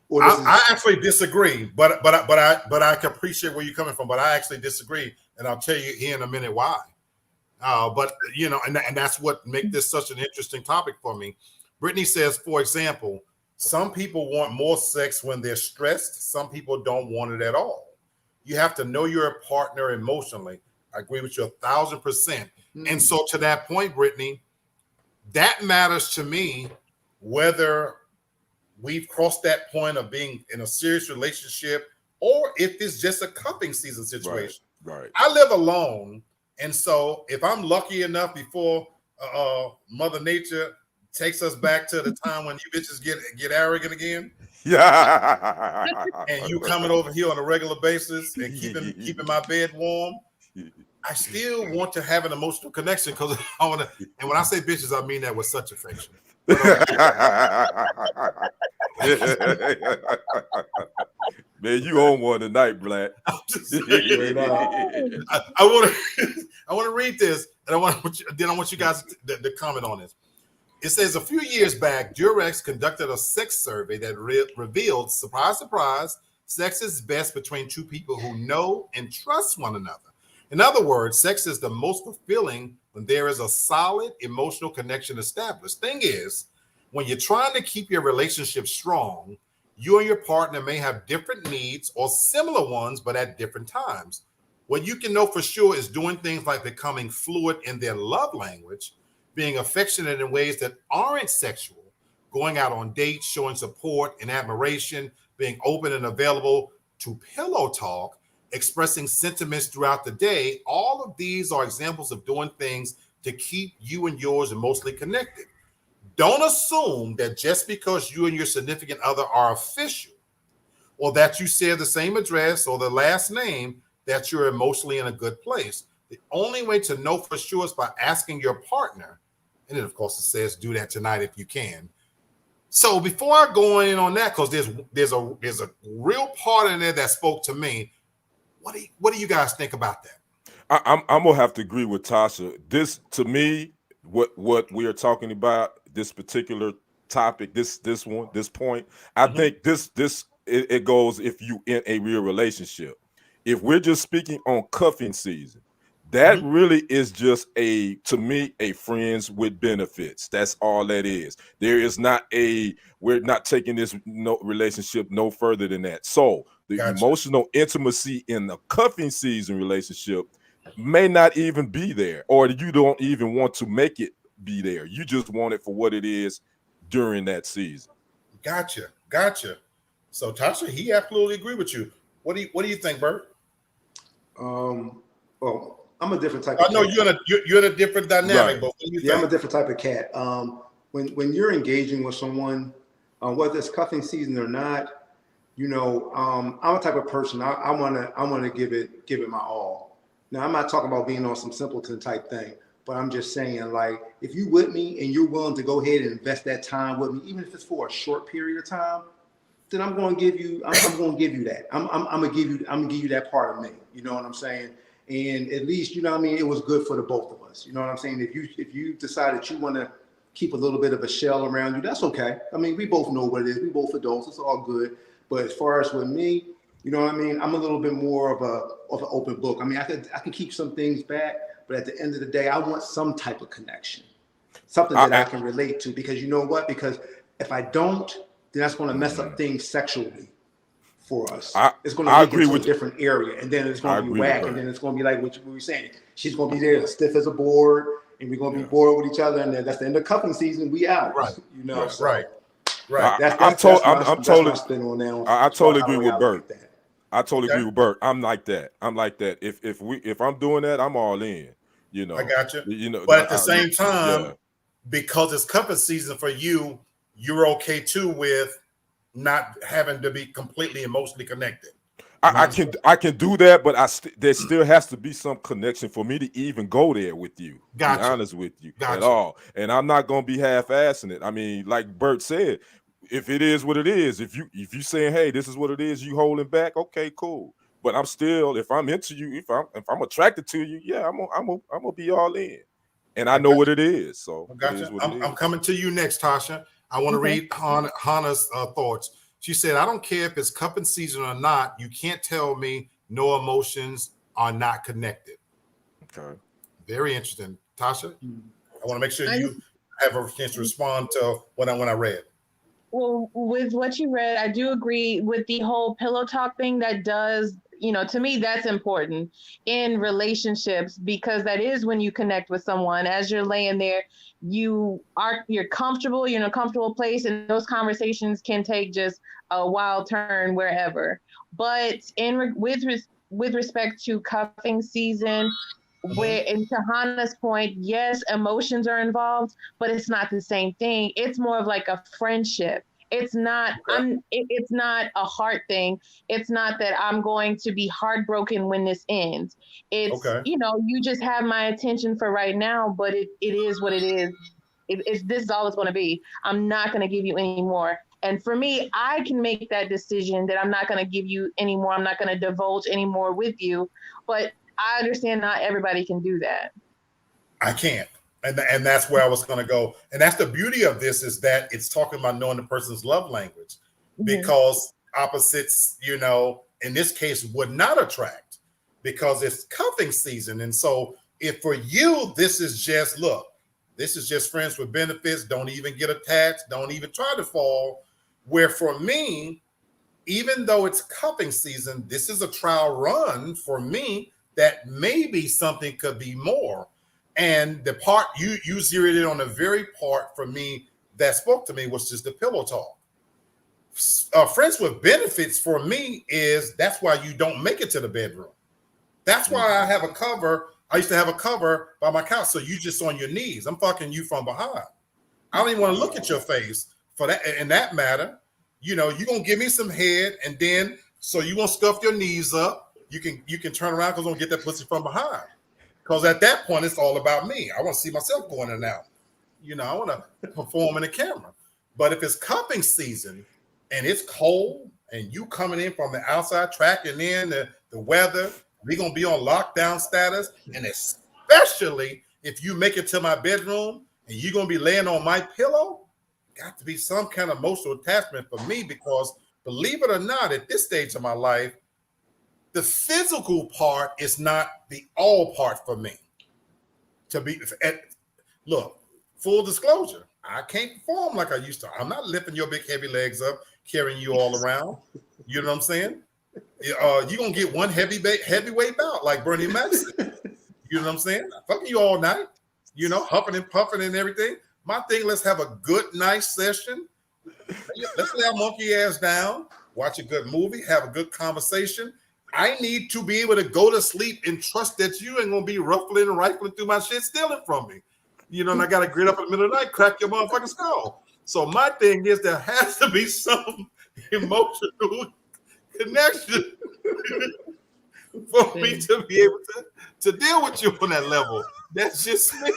Or I actually disagree, but I can appreciate where you're coming from. But I actually disagree, and I'll tell you here in a minute why. But and that's what makes this such an interesting topic for me. Brittany says, for example, some people want more sex when they're stressed. Some people don't want it at all. You have to know your partner emotionally. I agree with you 1,000%. And so to that point, Brittany, that matters to me whether we've crossed that point of being in a serious relationship or if it's just a cuffing season situation. Right. I live alone. And so if I'm lucky enough before Mother Nature takes us back to the time when you bitches get arrogant again. Yeah. And you coming over here on a regular basis and keeping my bed warm. I still want to have an emotional connection because I want to. And when I say bitches, I mean that with such affection. Man, you own one tonight, Black. I want to read this, and I want you guys to comment on this. It says a few years back, Durex conducted a sex survey that revealed, surprise, surprise, sex is best between two people who know and trust one another. In other words, sex is the most fulfilling when there is a solid emotional connection established. Thing is, when you're trying to keep your relationship strong, you and your partner may have different needs or similar ones, but at different times. What you can know for sure is doing things like becoming fluid in their love language, being affectionate in ways that aren't sexual, going out on dates, showing support and admiration, being open and available to pillow talk, expressing sentiments throughout the day. All of these are examples of doing things to keep you and yours emotionally connected. Don't assume that just because you and your significant other are official or that you share the same address or the last name that you're emotionally in a good place. The only way to know for sure is by asking your partner. And then, of course, it says do that tonight if you can. So before I go in on that, because there's a real part in there that spoke to me. What do you guys think about that? I'm gonna have to agree with Tasha. This, to me, what we are talking about, this particular topic, this point, I think it goes if you in a real relationship. If we're just speaking on cuffing season, that really is just to me a friends with benefits. That's all that is. There is not we're not taking this relationship no further than that. So the emotional intimacy in the cuffing season relationship may not even be there, or you don't even want to make it be there. You just want it for what it is during that season. Gotcha. So Tasha, he absolutely agree with you. What do you think, Bert? Well, I'm a different type of cat. I know you're in a different dynamic, but what do you think? I'm a different type of cat. When you're engaging with someone, whether it's cuffing season or not, I'm a type of person. I wanna give it my all. Now, I'm not talking about being on some simpleton type thing, but I'm just saying, like, if you with me and you're willing to go ahead and invest that time with me, even if it's for a short period of time, then I'm going to give you. I'm going to give you that. I'm gonna give you that part of me. You know what I'm saying? And at least, you know what I mean, it was good for the both of us. You know what I'm saying? If you decide that you want to keep a little bit of a shell around you, that's okay. I mean, we both know what it is. We both adults. It's all good. But as far as with me, you know what I mean, I'm a little bit more of an open book. I mean, I can keep some things back, but at the end of the day, I want some type of connection, something that I can relate to. Because you know what? Because if I don't, then that's going to mess up things sexually. for us. I It's going to I leak agree into a with you. different area, and then it's I going to be agree with whack, and Bert. then it's going to be like what we were saying. She's going to be there stiff as a board, and we're going to be bored with each other, and then that's the end of cuffing season. We out, Right. you know. Yeah. So Right. I'm that's my totally spin on now. I As far totally as how agree the way with I look Bert. at that. I totally Okay. agree with Bert. I'm like that. If I'm doing that, I'm all in. You know. I got you. You know. But at the same time, yeah. because it's cuffing season for you, you're okay too with not having to be completely emotionally connected. I can do that, but there still has to be some connection for me to even go there with you. Gotcha. Be honest with you at Gotcha. all, and I'm not gonna be half-assing it. I mean, like Bert said, if it is what it is, if you saying, hey, this is what it is, you holding back, okay, cool. But I'm still, if I'm into you, if I'm attracted to you, yeah, I'm gonna be all in, and I know what it is. So I it gotcha. is what it is. I'm coming to you next, Tasha. I want to read Hannah's thoughts. She said, I don't care if it's cupping season or not. You can't tell me no emotions are not connected. Okay. Very interesting. Tasha, I want to make sure I you have a chance to respond to when I read. Well, with what you read, I do agree with the whole pillow talk thing. That does, to me, that's important in relationships, because that is when you connect with someone. As you're laying there, you're comfortable, you're in a comfortable place, and those conversations can take just a wild turn wherever. But with respect to cuffing season, where, and to Hannah's point, yes, emotions are involved, but it's not the same thing. It's more of like a friendship. It's not it's not a heart thing. It's not that I'm going to be heartbroken when this ends. It's Okay. you just have my attention for right now, but it is what it is. This is all it's going to be. I'm not going to give you any more. And for me, I can make that decision that I'm not going to give you any more. I'm not going to divulge any more with you. But I understand not everybody can do that. I can't. And that's where I was going to go. And that's the beauty of this, is that it's talking about knowing the person's love language, because opposites, in this case would not attract, because it's cuffing season. And so if for you, this is just, look, this is just friends with benefits. Don't even get attached. Don't even try to fall. Where for me, even though it's cuffing season, this is a trial run for me that maybe something could be more. And the part you zeroed in on, the very part for me that spoke to me was just the pillow talk. Friends with benefits for me is, that's why you don't make it to the bedroom. That's why I have a cover. I used to have a cover by my couch, so you just on your knees. I'm fucking you from behind. I don't even want to look at your face for that. In that matter, you're gonna give me some head, and then so you won't scuff your knees up. You can turn around, because I'm gonna get that pussy from behind. Because at that point, it's all about me. I want to see myself going in and out. I want to perform in the camera. But if it's cupping season and it's cold and you coming in from the outside, tracking in the weather, we're going to be on lockdown status. And especially if you make it to my bedroom and you're going to be laying on my pillow, got to be some kind of emotional attachment for me, because believe it or not, at this stage of my life, the physical part is not the all part for me. Look, full disclosure, I can't perform like I used to. I'm not lifting your big heavy legs up, carrying you all around. You know what I'm saying? You're gonna get one heavyweight bout like Bernie Mac said. You know what I'm saying? I'm fucking you all night, huffing and puffing and everything. My thing, let's have a good, nice session. Let's lay our monkey ass down, watch a good movie, have a good conversation. I need to be able to go to sleep and trust that you ain't gonna be ruffling and rifling through my shit, stealing from me. And I gotta grit up in the middle of the night, crack your motherfucking skull. So my thing is, there has to be some emotional connection for me to be able to deal with you on that level. That's just me.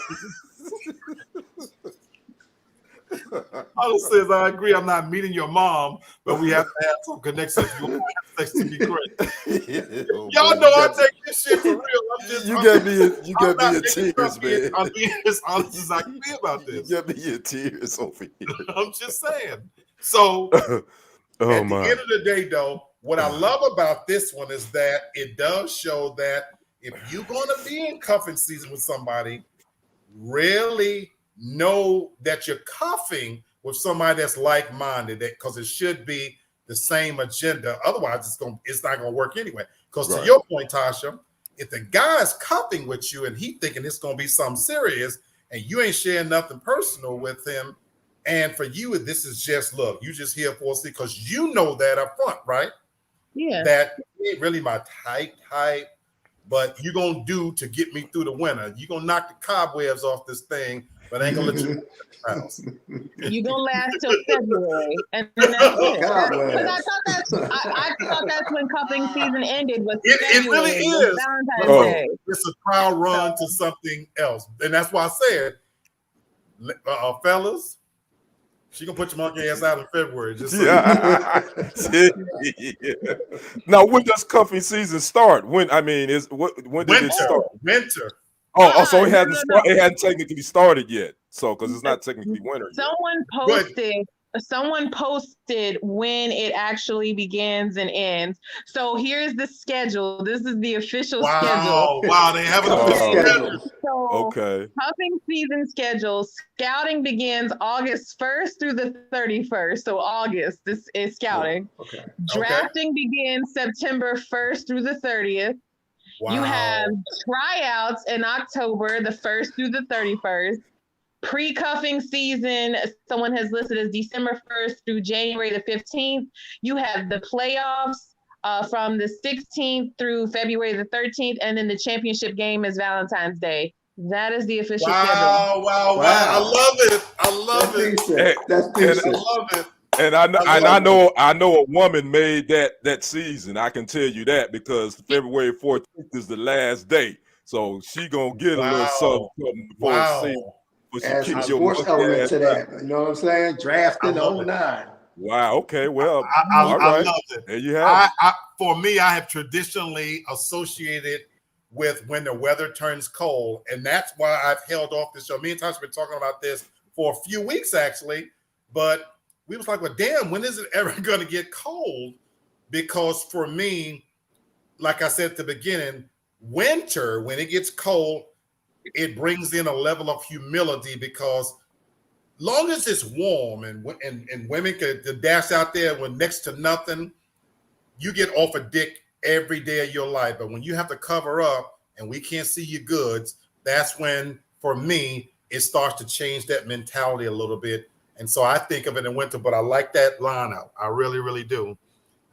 All it says, I agree. I'm not meeting your mom, but we have to have some connection. If you want sex to be great. Y'all know I take this shit for real. You got me in tears, man. I'm being as honest as I can be about this. You got me in tears over here. I'm just saying. So at the end of the day, though, what I love about this one is that it does show that if you're going to be in cuffing season with somebody, really know that you're cuffing with somebody that's like-minded, because it should be the same agenda. Otherwise, it's not gonna work anyway. Because to Right. your point, Tasha, if the guy's cupping with you and he thinking it's gonna be something serious, and you ain't sharing nothing personal with him, and for you, this is just look, you just here for a seat because you know that up front, right? Yeah. That ain't really my type, but you gonna do to get me through the winter. You gonna knock the cobwebs off this thing, but I ain't gonna let you in the house. You're gonna last till February, and then that's it. Cobwebs. Because I thought that's when cupping season ended. Was It really February, was is. Valentine's Oh. Day. It's a trial run to something else, and that's why I said, fellas, she gonna put your monkey ass out in February. Just so Yeah. Yeah. Now, when does cuffing season start? When did it start? winter. So it hasn't No. it hadn't technically started yet. So because it's not technically winter yet. Someone posted when it actually begins and ends. So here's the schedule. This is the official schedule. Wow, they have an official schedule. So Okay. cupping season schedule. Scouting begins August 1st through the 31st. So August, this is scouting. Okay. Drafting begins September 1st through the 30th. Wow. You have tryouts in October, the 1st through the 31st. Pre-cuffing season, someone has listed as December 1st through January the 15th. You have the playoffs from the 16th through February the 13th, and then the championship game is Valentine's Day. That is the official schedule. Wow. I love it. That's decent. I love it. And I know a woman made that season. I can tell you that because February 14th is the last day. So she gonna get a little something before the season. As a sports element to that, you know what I'm saying? Drafting 09. Wow. Okay. Well, I all right. love it. There you have it. For me, I have traditionally associated with when the weather turns cold, and that's why I've held off the show. Me and Tasha have been talking about this for a few weeks actually, but we was like, well, damn, when is it ever going to get cold? Because for me, like I said at the beginning, winter, when it gets cold, it brings in a level of humility because long as it's warm and women can dash out there with next to nothing, you get off a dick every day of your life. But when you have to cover up and we can't see your goods, that's when, for me, it starts to change that mentality a little bit. And so I think of it in winter, but I like that lineup. I really, really do.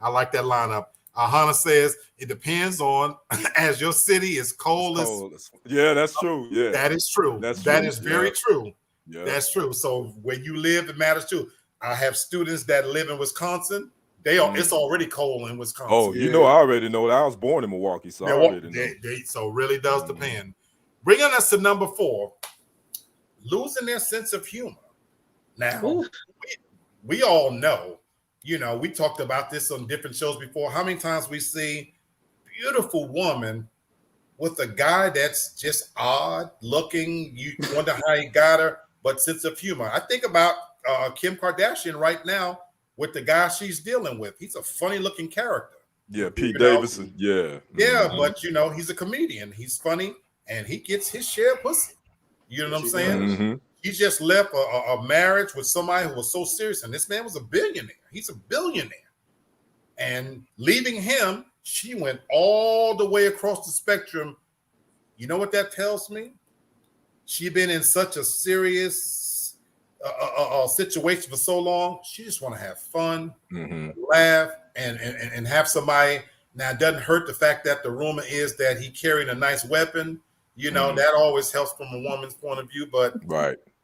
I like that lineup. Hannah says it depends on as your city is cold as. Yeah, that's true. Yeah, that is true. That is very true. Yeah. That's true. So where you live, it matters too. I have students that live in Wisconsin. It's already cold in Wisconsin. Oh, you know, I already know that. I was born in Milwaukee, so I already know. So it really does depend. Bringing us to number 4, losing their sense of humor. Now, we all know. You know, we talked about this on different shows before. How many times we see beautiful woman with a guy that's just odd looking. You wonder how he got her, but sense of humor. I think about Kim Kardashian right now with the guy she's dealing with. He's a funny looking character. Yeah, Pete Davidson. Yeah. Yeah, but you know, he's a comedian. He's funny and he gets his share of pussy. You know what I'm saying? Mm-hmm. He just left a marriage with somebody who was so serious, and this man was a billionaire. He's a billionaire. And leaving him, she went all the way across the spectrum. You know what that tells me? She'd been in such a serious situation for so long. She just want to have fun, laugh, and have somebody. Now, it doesn't hurt the fact that the rumor is that he carried a nice weapon. You know, that always helps from a woman's point of view, but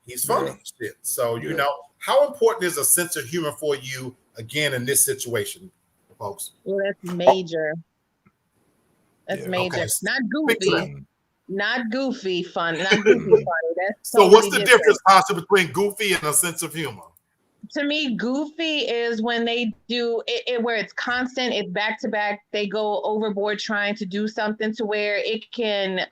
he's funny. Yeah. So, you know, how important is a sense of humor for you, again, in this situation, folks? Well, that's major. That's major. Okay. Not goofy. Not goofy fun. Not goofy funny. That's so what's the difference, Tasha, between goofy and a sense of humor? To me, goofy is when they do it where it's constant, it's back to back. They go overboard trying to do something to where it can,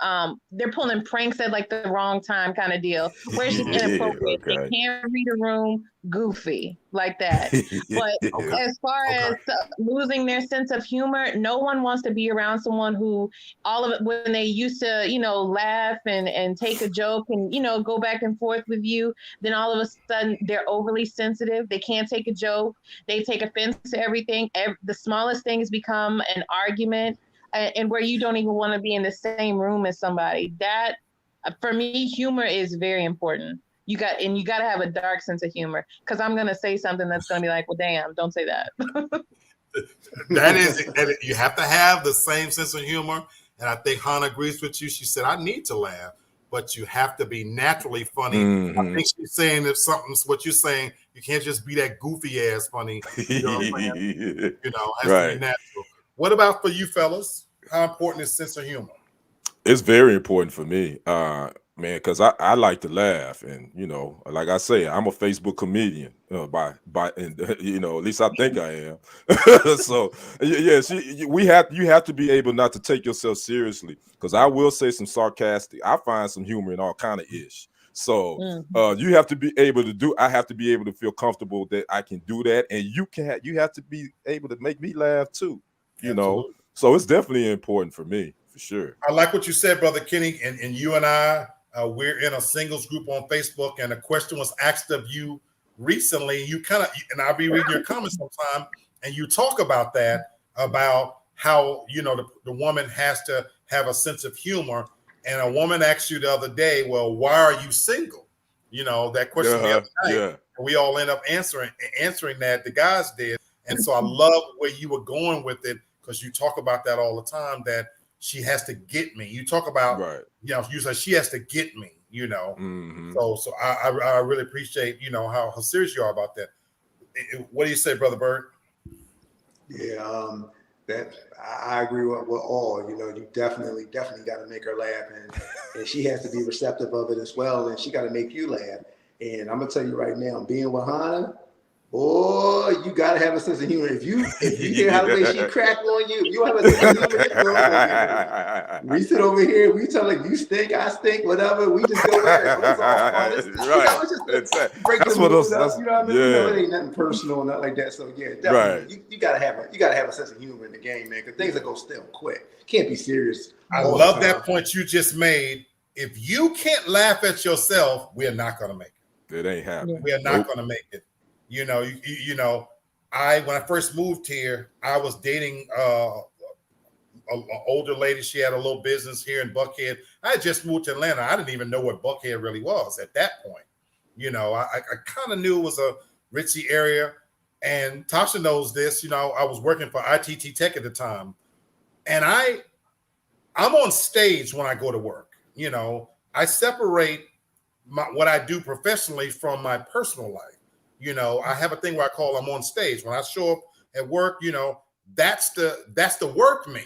they're pulling pranks at like the wrong time kind of deal, where it's just inappropriate. Okay. They can't read a room, goofy like that. But as far as losing their sense of humor, no one wants to be around someone who all of it, when they used to, you know, laugh and take a joke and, you know, go back and forth with you, then all of a sudden they're overly sensitive sensitive. They can't take a joke. They take offense to everything. The smallest things become an argument, and where you don't even want to be in the same room as somebody. That, for me, humor is very important. You got to have a dark sense of humor, because I'm gonna say something that's gonna be like, well, damn, don't say that. That is, and you have to have the same sense of humor. And I think Hannah agrees with you. She said, I need to laugh, but you have to be naturally funny. Mm-hmm. I think she's saying if something's what you're saying, you can't just be that goofy ass funny. You know what I'm saying? You know, it has to be natural. What about for you fellas? How important is sense of humor? It's very important for me, man, because I like to laugh, and you know, like I say, I'm a Facebook comedian and you know, at least I think I am. So yeah, you have to be able not to take yourself seriously, because I will say some sarcastic. I find some humor in all kind of ish. So you have to be able to do. I have to be able to feel comfortable that I can do that, and you have to be able to make me laugh too. You know, so it's definitely important for me. For sure. I like what you said, Brother Kenny, and you and I, we're in a singles group on Facebook, and a question was asked of you recently. You kind of, and I'll be reading your comments sometime, and you talk about that, about how, you know, the woman has to have a sense of humor. And a woman asked you the other day, well, why are you single? You know, that question the other night. Yeah. And we all end up answering that, the guys did. And so I love where you were going with it, because you talk about that all the time, that she has to get me. You talk about, you know, you say she has to get me, you know. So I really appreciate, you know, how serious you are about that. What do you say, Brother Bird? Yeah, that I agree with all. You know, you definitely got to make her laugh, and she has to be receptive of it as well, and she got to make you laugh. And I'm gonna tell you right now, being with Hannah, boy, you gotta have a sense of humor. If you hear how the way she crack on you, you have a sense of humor. We sit over here, we tell her you stink, I stink, whatever. We just go there. It's all fun. It's, right. You know, it's just break the mood up. You know what I mean? You know, it ain't nothing personal, nothing like that. So yeah, definitely, you gotta have a sense of humor in the game, man, because things will go stale quick. Can't be serious. I love that point you just made. If you can't laugh at yourself, we're not gonna make it. It ain't happening. We are not gonna make it. You know, you know, when I first moved here, I was dating an older lady. She had a little business here in Buckhead. I had just moved to Atlanta. I didn't even know what Buckhead really was at that point. You know, I kind of knew it was a ritzy area. And Tasha knows this. You know, I was working for ITT Tech at the time. And I'm on stage when I go to work. You know, I separate what I do professionally from my personal life. You know, I have a thing where I call I'm on stage. When I show up at work, you know, that's the work me,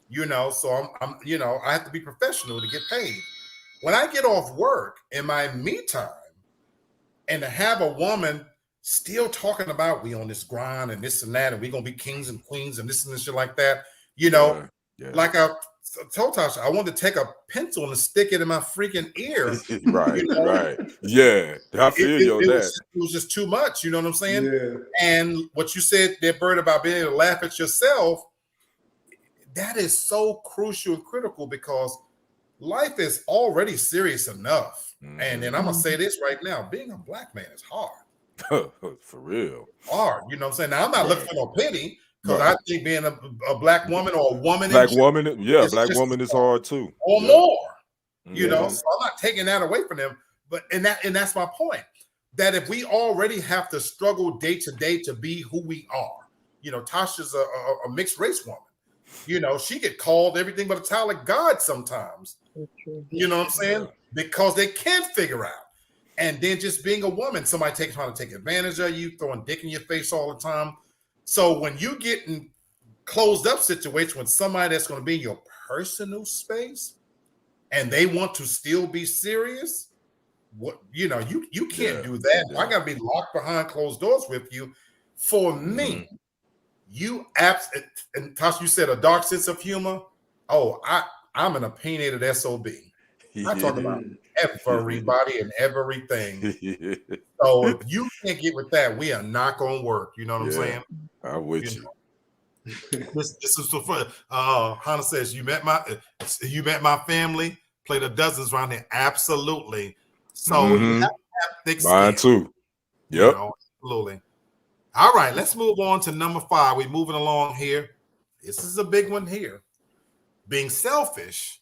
you know. So I'm you know, I have to be professional to get paid. When I get off work in my me time, and to have a woman still talking about we on this grind and this and that, and we gonna be kings and queens and this and this shit like that, you know, like I told Tasha, I wanted to take a pencil and stick it in my freaking ear. Right, you know? Right. Yeah, I feel you on that. It was just too much, you know what I'm saying? Yeah. And what you said there, Bird, about being able to laugh at yourself, that is so crucial and critical, because life is already serious enough. And then I'm going to say this right now, being a black man is hard. For real. Hard, you know what I'm saying? Now, I'm not looking for no pity, because I think being a black woman or a woman, black woman is hard too, or more. You know, so I'm not taking that away from them, but and that's my point. That if we already have to struggle day to day to be who we are, you know, Tasha's a mixed race woman. You know, she get called everything but a child of God sometimes. You know what I'm saying? Because they can't figure out. And then just being a woman, somebody trying to take advantage of you, throwing dick in your face all the time. So when you get in closed up situation with somebody that's going to be in your personal space and they want to still be serious, what, you know, you can't do that. I got to be locked behind closed doors with you. For me, and Tasha, you said a dark sense of humor. Oh, I'm an opinionated SOB. I talk about everybody and everything. So if you can't get with that, we are not going to work. You know what I'm saying? I'm with you. This is so fun. Hannah says, you met my family, played the dozens around here. Absolutely. So you have to have thick skin. Mine too. Yep. You know? Absolutely. All right, let's move on to number 5. We're moving along here. This is a big one here. Being selfish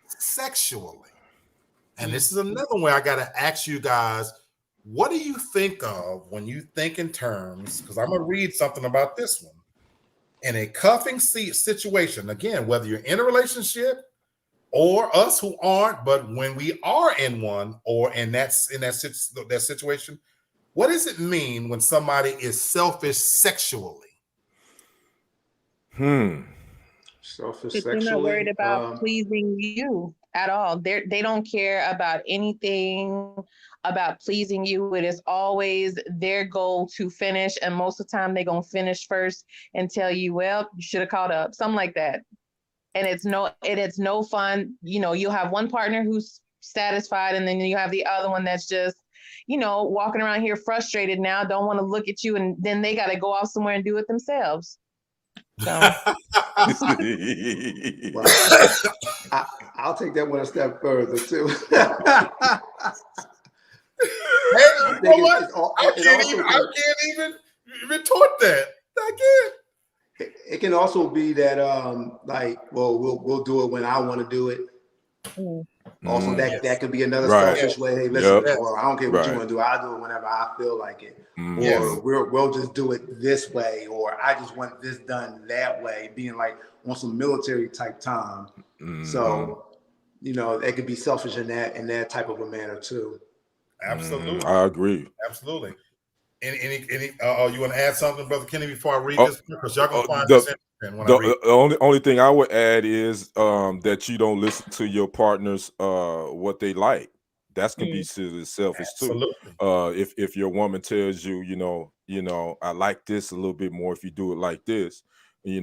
sexually. And this is another way I got to ask you guys, what do you think of when you think in terms, because I'm going to read something about this one. In a cuffing situation, again, whether you're in a relationship or us who aren't, but when we are in one or in that situation, what does it mean when somebody is selfish sexually? Selfish But they're not worried sexually. about pleasing you at all. They don't care about anything about pleasing you. It is always their goal to finish, and most of the time they're gonna finish first and tell you, "Well, you should have caught up," something like that. And it's no fun. You know, you'll have one partner who's satisfied, and then you have the other one that's just, walking around here frustrated now, don't want to look at you, and then they got to go off somewhere and do it themselves. So. Well, I'll take that one a step further too. Hey, you know what? I can't even retort that. I can't. It can also be that we'll do it when I want to do it. Also, that could be another selfish way. Hey, listen, well, I don't care what you want to do. I'll do it whenever I feel like it. Or we'll just do it this way, or I just want this done that way, being like on some military type time. So, it could be selfish in that type of a manner too. Absolutely. I agree. Absolutely. Any you want to add something, Brother Kenny, before I read this? Because y'all gonna find this interesting when I read. The only thing I would add is that you don't listen to your partners what they like. That's can be selfish too. If your woman tells you, I like this a little bit more if you do it like this, then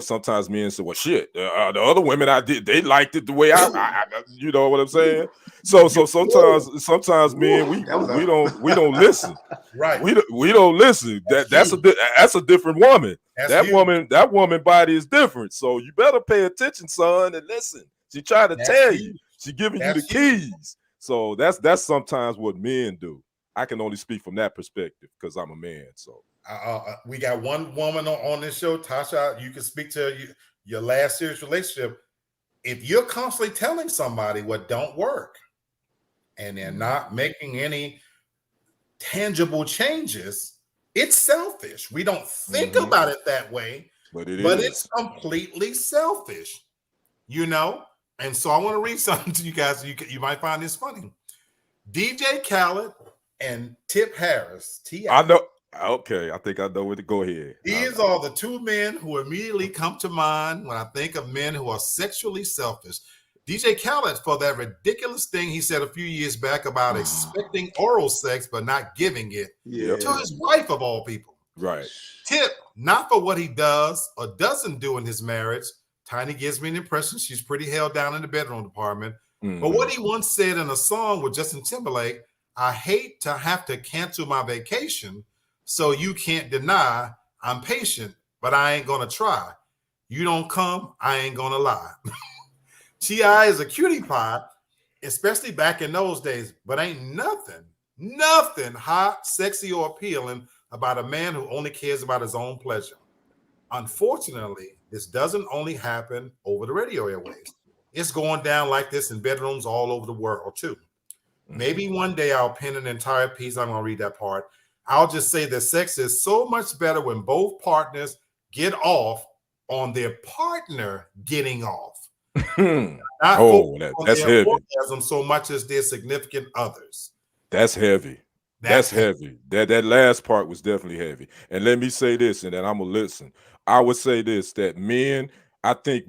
sometimes men say, well, shit, the other women they liked it the way I you know what I'm saying? So sometimes men we don't listen. Right. We don't listen. That's a different woman. That woman body is different. So you better pay attention, son, and listen. She trying to tell you. She giving you the keys. So that's sometimes what men do. I can only speak from that perspective because I'm a man. So we got one woman on this show, Tasha. You can speak to your last serious relationship. If you're constantly telling somebody what don't work, and they're not making any tangible changes, it's selfish. We don't think about it that way, but it's completely selfish, And so I want to read something to you guys. You might find this funny. DJ Khaled and Tip Harris, T.I. I know. Okay, I think I know where to go here. These are the two men who immediately come to mind when I think of men who are sexually selfish. DJ Khaled, for that ridiculous thing he said a few years back about expecting oral sex but not giving it to his wife of all people. Right. Tip, not for what he does or doesn't do in his marriage. Tiny gives me an impression she's pretty held down in the bedroom department. But what he once said in a song with Justin Timberlake, I hate to have to cancel my vacation, so you can't deny I'm patient, but I ain't gonna try. You don't come, I ain't gonna lie. T.I. is a cutie pie, especially back in those days, but ain't nothing hot, sexy, or appealing about a man who only cares about his own pleasure. Unfortunately, this doesn't only happen over the radio airwaves. It's going down like this in bedrooms all over the world too. Maybe one day I'll pen an entire piece. I'm going to read that part. I'll just say that sex is so much better when both partners get off on their partner getting off. That's heavy. Orgasm so much as their significant others. That's heavy. That's heavy. That last part was definitely heavy. And let me say this, and then I'm gonna listen. I would say this: that men, I think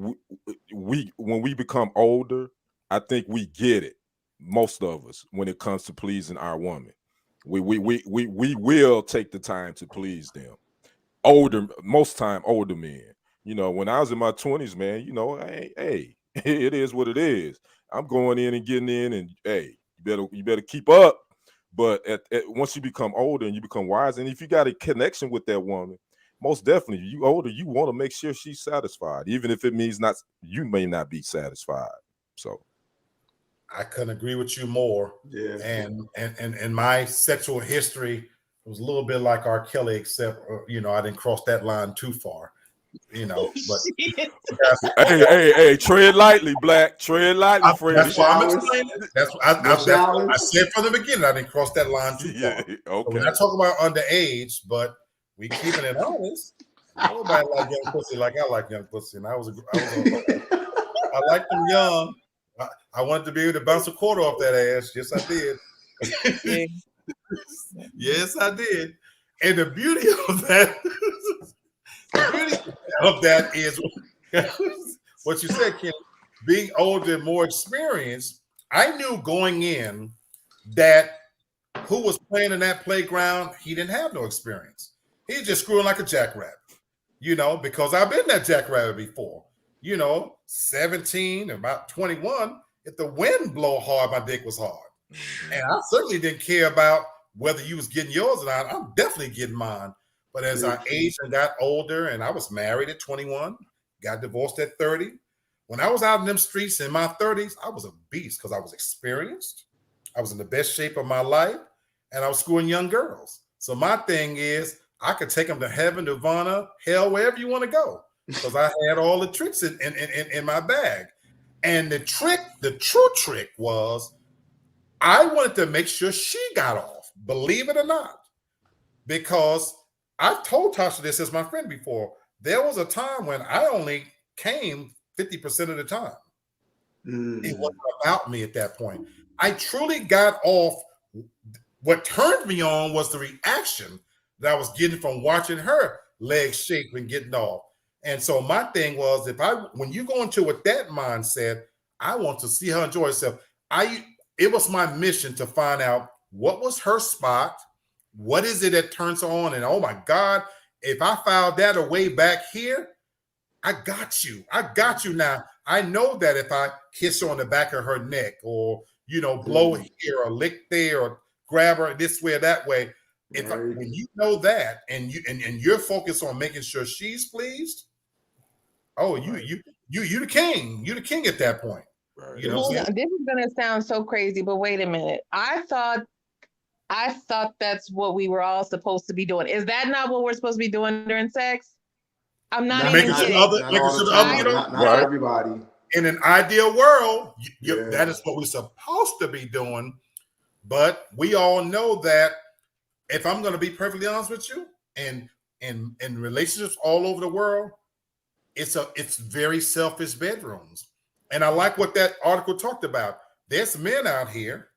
we when we become older, I think we get it. Most of us, when it comes to pleasing our woman, we will take the time to please them. Most time older men. When I was in my 20s, man, hey, it is what it is. I'm going in and getting in, and hey, you better keep up. But once you become older and you become wise, and if you got a connection with that woman, most definitely, you older, you want to make sure she's satisfied, even if it means you may not be satisfied. So I couldn't agree with you more. Yeah. And my sexual history It was a little bit like R. Kelly, except I didn't cross that line too far. But Hey, tread lightly, Black. Tread lightly, Freddie. that's why I'm Showers, explaining. no That's what I showers. said from the beginning. I didn't cross that line too Yeah, far. So okay. we're not talking about underage, but we keeping it honest. Nobody like young pussy like I like young pussy, and I like them young. I wanted to be able to bounce a quarter off that ass. Yes, I did. Yes, I did. And the beauty of that is what you said, Ken. Being older and more experienced, I knew going in that who was playing in that playground, he didn't have no experience. He was just screwing like a jackrabbit, because I've been that jackrabbit before. 17, about 21, if the wind blow hard, my dick was hard. And I certainly didn't care about whether you was getting yours or not. I'm definitely getting mine. But as I aged and got older, and I was married at 21, got divorced at 30. When I was out in them streets in my 30s, I was a beast because I was experienced. I was in the best shape of my life, and I was schooling young girls. So my thing is, I could take them to heaven, nirvana, hell, wherever you want to go, because I had all the tricks in my bag. And the true trick was, I wanted to make sure she got off, believe it or not, because I've told Tasha this as my friend before. There was a time when I only came 50% of the time. It wasn't about me at that point. I truly got off. What turned me on was the reaction that I was getting from watching her legs shake and getting off. And so my thing was, when you go into with that mindset, I want to see her enjoy herself. It was my mission to find out what was her spot, what is it that turns her on, and oh my God, if I found that away back here, I got you. I got you now. I know that if I kiss her on the back of her neck, or blow here, or lick there, or grab her this way or that way, when you know that, and you're focused on making sure she's pleased, you the king. You the king at that point. Right. Hold on. This is gonna sound so crazy, but wait a minute. I thought that's what we were all supposed to be doing. Is that not what we're supposed to be doing during sex? I'm not even kidding. Not everybody. In an ideal world, that is what we're supposed to be doing. But we all know that, if I'm going to be perfectly honest with you, and in relationships all over the world, it's very selfish bedrooms. And I like what that article talked about. There's men out here,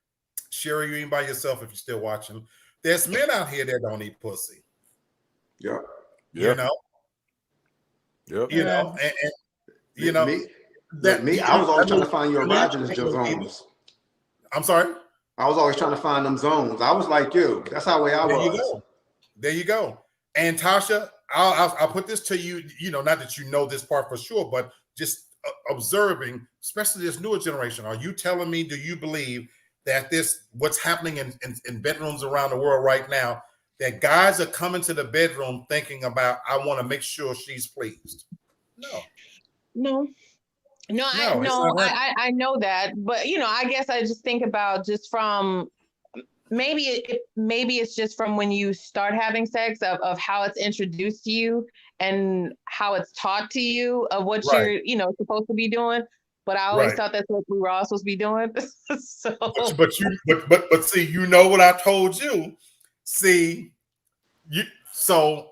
Sherry, you ain't by yourself if you're still watching. There's men out here that don't eat pussy. Yeah. And I was always trying to find your erogenous zones. I'm sorry? I was always trying to find them zones. I was like you. That's how way I was. There you go. And Tasha, I'll put this to you, not that you know this part for sure, but just observing, especially this newer generation. Are you telling me, do you believe that what's happening in bedrooms around the world right now, that guys are coming to the bedroom thinking about, I want to make sure she's pleased? No, I know that, but I guess I just think about just from maybe it's just from when you start having sex, of how it's introduced to you and how it's taught to you of what you're supposed to be doing. But I always thought that's what we were all supposed to be doing. So, but see, what I told you. See, for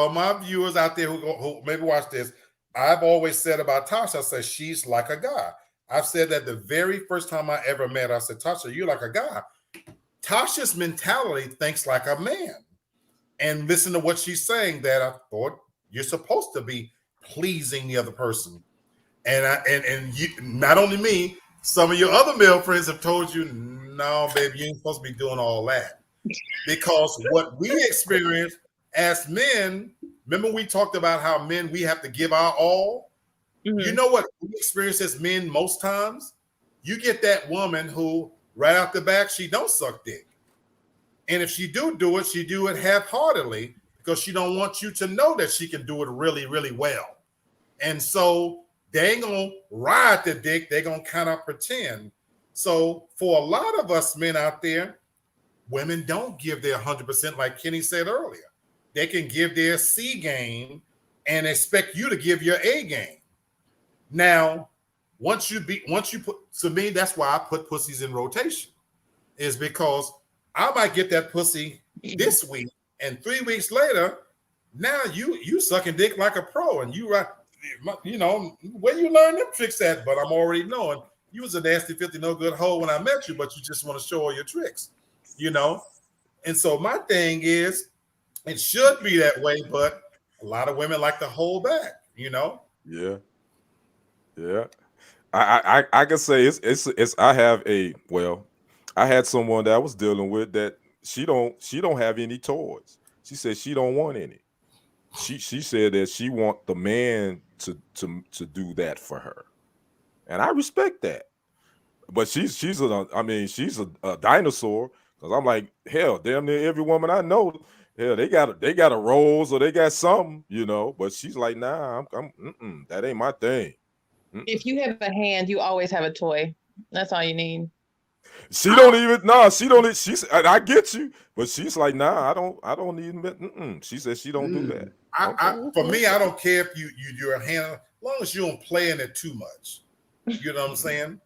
my viewers out there who maybe watch this, I've always said about Tasha, I said she's like a guy. I've said that the very first time I ever met her, I said, Tasha, you're like a guy. Tasha's mentality thinks like a man. And listen to what she's saying, that I thought you're supposed to be pleasing the other person. And you, not only me, some of your other male friends have told you, no, baby, you ain't supposed to be doing all that. Because what we experience as men, remember we talked about how men, we have to give our all. Mm-hmm. You know what we experience as men most times? You get that woman who right out the back, she don't suck dick. And if she do it, she do it half-heartedly because she don't want you to know that she can do it really, really well. And so they ain't gonna ride the dick, they're gonna kind of pretend. So for a lot of us men out there, women don't give their 100%, like Kenny said earlier. They can give their C game and expect you to give your A game. Now, once you put, to me, that's why I put pussies in rotation, is because I might get that pussy this week, and 3 weeks later, now you sucking dick like a pro, and you know where you learn them tricks at. But I'm already knowing you was a nasty, filthy, no good hoe when I met you, but you just want to show all your tricks, you know. And so my thing is, it should be that way, but a lot of women like to hold back, you know. Yeah. Yeah. I can say it's I have a well, I had someone that I was dealing with that she don't have any toys. She said she don't want any. She said that she want the man to do that for her. And I respect that. But she's a dinosaur, because I'm like, hell, damn near every woman I know, hell, they got a rose or they got something, you know. But she's like, nah, that ain't my thing. If you have a hand, you always have a toy. That's all you need. She don't even she don't. She's I get you, but she's like, nah, I don't need. She said she don't do that. For me, I don't care if you're a hand, as long as you don't play in it too much. You know what I'm saying?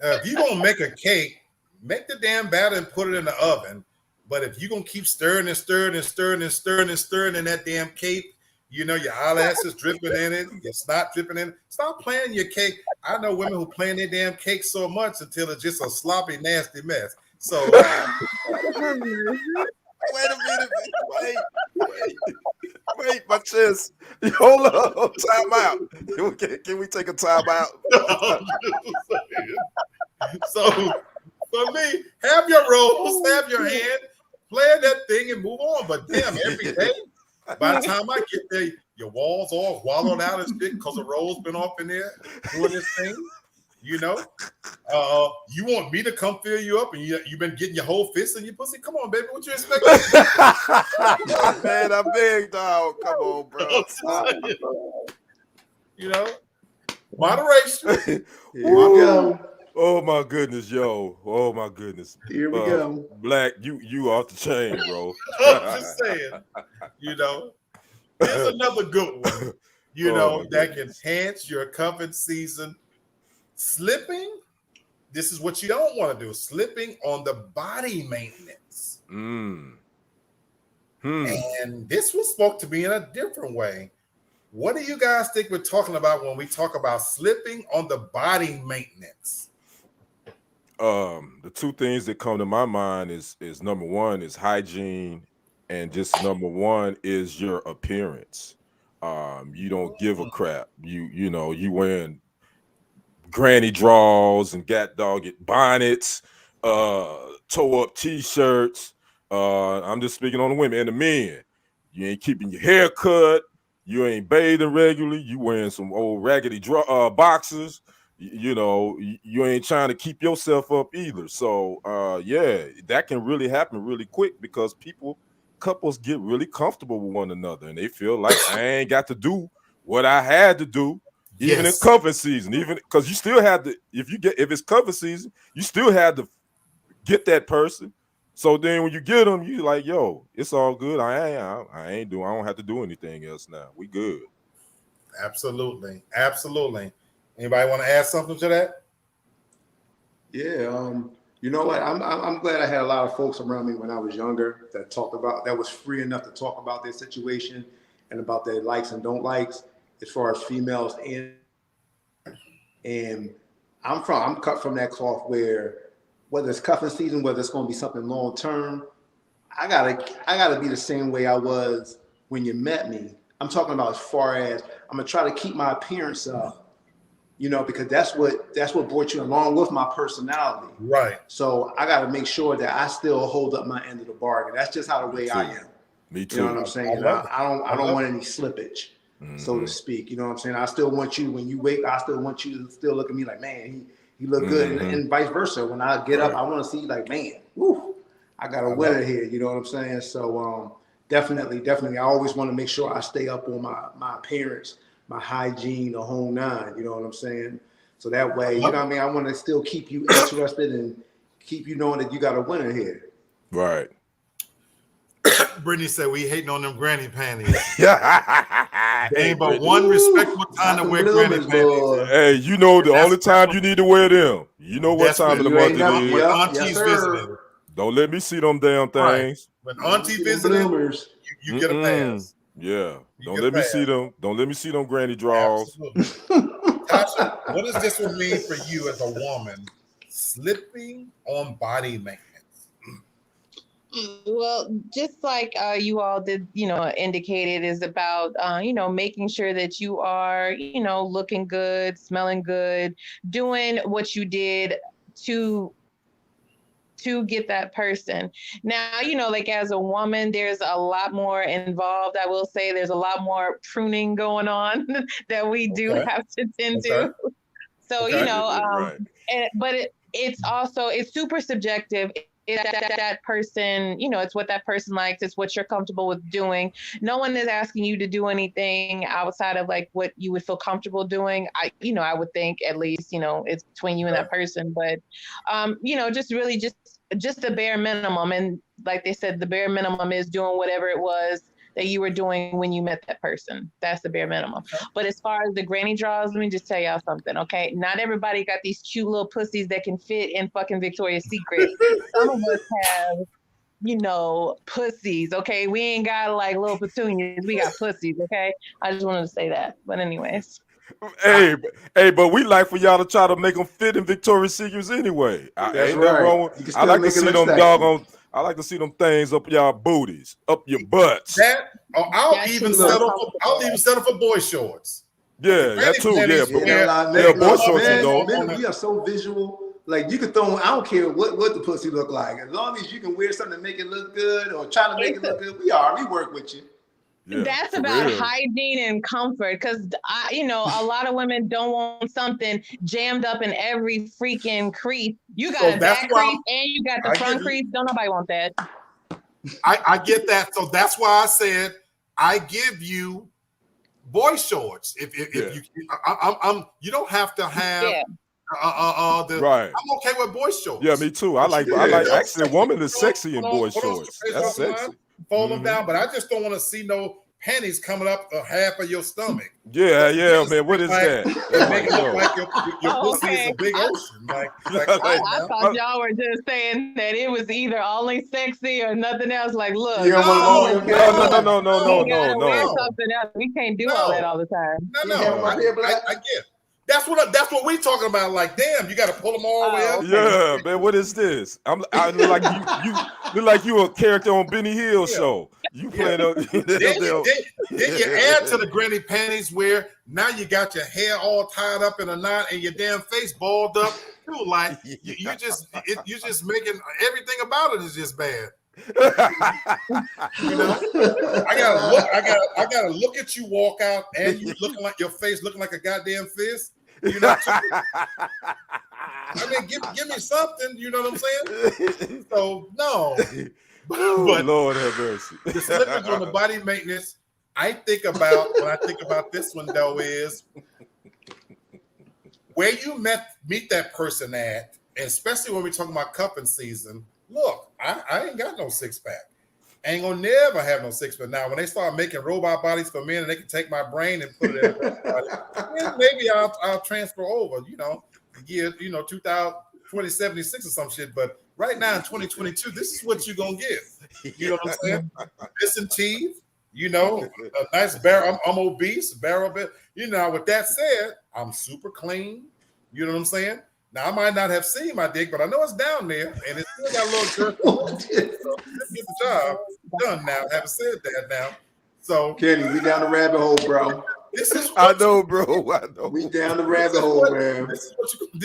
If you're gonna make a cake, make the damn batter and put it in the oven. But if you're gonna keep stirring and stirring and stirring and stirring and stirring in that damn cake, you know, your eyelashes dripping in it, your snot dripping in it. Stop playing your cake. I know women who play in their damn cake so much until it's just a sloppy, nasty mess. So wait a minute, wait, my chest. Hold on, time out. Can we take a time out? So for me, have your rose, have your hand, play that thing and move on. But damn, every day, by the time I get there, your walls all wallowed out and shit because the rose been off in there doing this thing. You know, you want me to come fill you up, and you've been getting your whole fist in your pussy. Come on, baby, what you expect? Man, I'm big dog. Come on, bro. You know, moderation. Here we go. Oh my goodness, yo. Oh my goodness. Here we go. Black, you off the chain, bro. I'm just saying. You know, here's another good one. You know, that can enhance your cuffing season. Slipping, this is what you don't want to do. Slipping on the body maintenance. And this was spoke to me in a different way. What do you guys think we're talking about when we talk about slipping on the body maintenance? The two things that come to my mind is number one is hygiene, and just number one is your appearance. You don't give a crap. You know, you wearing granny draws and got dog bonnets, toe up t-shirts. I'm just speaking on the women and the men. You ain't keeping your hair cut. You ain't bathing regularly. You wearing some old raggedy boxers. You know, you ain't trying to keep yourself up either. So yeah, that can really happen really quick, because couples get really comfortable with one another, and they feel like I ain't got to do what I had to do. Even in cuffing season, even because you still have to, if it's cuffing season, you still have to get that person. So then when you get them, you like, yo, it's all good. I don't have to do anything else now. We good. Absolutely. Anybody want to add something to that? Yeah. You know what? I'm glad I had a lot of folks around me when I was younger that was free enough to talk about their situation and about their likes and don't likes, as far as females and I'm cut from that cloth where whether it's cuffing season, whether it's going to be something long term, I gotta be the same way I was when you met me. I'm talking about as far as I'm gonna try to keep my appearance up, you know, because that's what brought you along with my personality. Right. So I got to make sure that I still hold up my end of the bargain. That's just how the way I am. Me too. You know what I'm saying? I don't want any slippage. So to speak. You know what I'm saying? I still want you, when you wake, I still want you to still look at me like, man, he look good. And vice versa. When I get up, I want to see like, man, woo, I got a winner here. You know what I'm saying? So definitely. I always want to make sure I stay up on my appearance, my hygiene, the whole nine. You know what I'm saying? So that way, you know what I mean? I want to still keep you interested and keep you knowing that you got a winner here. Right. Brittany said we hating on them granny panties. Hey, Ain't but Brittany. one respectable time to Not wear them granny bloomers, panties. boy. Hey, you know the That's- only time you need to wear them. You know what That's time of the You month ain't it never, is. when yep, auntie's yes, sir. visiting. Don't let me see them damn Right. things. When Let me auntie see them visiting, bloomers. you get a pass. Yeah. You Don't get let a me pass. see them. Don't let me see them granny draws. Absolutely. Tasha, what does this one mean for you as a woman? Slipping on body maintenance. Well, just like you all did, indicated is about, making sure that you are, looking good, smelling good, doing what you did to get that person. Now, like as a woman, there's a lot more involved. I will say there's a lot more pruning going on that we do Okay. have to tend Okay. to. So, Okay. right. It's super subjective. It's that person, it's what that person likes. It's what you're comfortable with doing. No one is asking you to do anything outside of like what you would feel comfortable doing. I would think at least, it's between you and that person. But, just really just the bare minimum. And like they said, the bare minimum is doing whatever it was that you were doing when you met that person. That's the bare minimum. Okay. But as far as the granny draws, let me just tell y'all something, okay? Not everybody got these cute little pussies that can fit in fucking Victoria's Secret. Some of us have, pussies, okay? We ain't got like little petunias. We got pussies, okay? I just wanted to say that. But anyways. Hey, but we like for y'all to try to make them fit in Victoria's Secrets anyway. That's Ain't nothing right. wrong with. You can I still like to make it see look them sexy. doggone. I like to see them things up y'all booties, up your butts. That I'll That even should be settle. uncomfortable. I'll even settle for boy shorts. Yeah, that too. Yeah, Panties but where- like, yeah, boy look, shorts man, is dope. men, we are so visual. Like you can throw. I don't care what the pussy look like. As long as you can wear something to make it look good or try to make it look good, we work with you. Yeah, That's for about real. hygiene and comfort, because a lot of women don't want something jammed up in every freaking crease. You got So a that's back why crease and you got the I front give you- crease. Don't nobody want that. I get that. So that's why I said I give you boy shorts. If Yeah. I'm you don't have to have Yeah. Right. I'm okay with boy shorts. Yeah, me too. I like actually a woman is sexy in boy shorts. That's sexy. Fold them down, but I just don't want to see no panties coming up half of your stomach. Yeah, man. What is that? Make it look like your Oh, pussy is okay. a big ocean. Like I thought y'all were just saying that it was either only sexy or nothing else. Like, look, You don't want to No. we gotta wear no. something else. We can't do all that all the time. No. I get. That's what we talking about. Like, damn, you got to pull them all the way up. Yeah, man. What is this? I look like you look like you a character on Benny Hill show. You playing Then you add to the granny panties where now you got your hair all tied up in a knot and your damn face balled up too. Like you just making everything about it is just bad. I gotta look at you walk out and you looking like your face looking like a goddamn fist. I mean, give me something. You know what I'm saying? So no. But Lord have mercy. The slippage on the body maintenance, when I think about this one though, is where you meet that person at, and especially when we're talking about cuffing season. Look, I ain't got no six pack. I ain't gonna never have no six pack. Now, when they start making robot bodies for men and they can take my brain and put it in a body, then maybe I'll transfer over, the year, 2076 or some shit. But right now in 2022, this is what you're gonna get. You know what I'm saying? Listen, teeth, a nice barrel. I'm obese, barrel bit. With that said, I'm super clean. You know what I'm saying? Now I might not have seen my dick, but I know it's down there, and it's still got a little jerk. So let's get the job done now. Having said that, now, so Kenny, we down the rabbit hole, bro. This is I know, bro. I know. We down the rabbit hole, man. This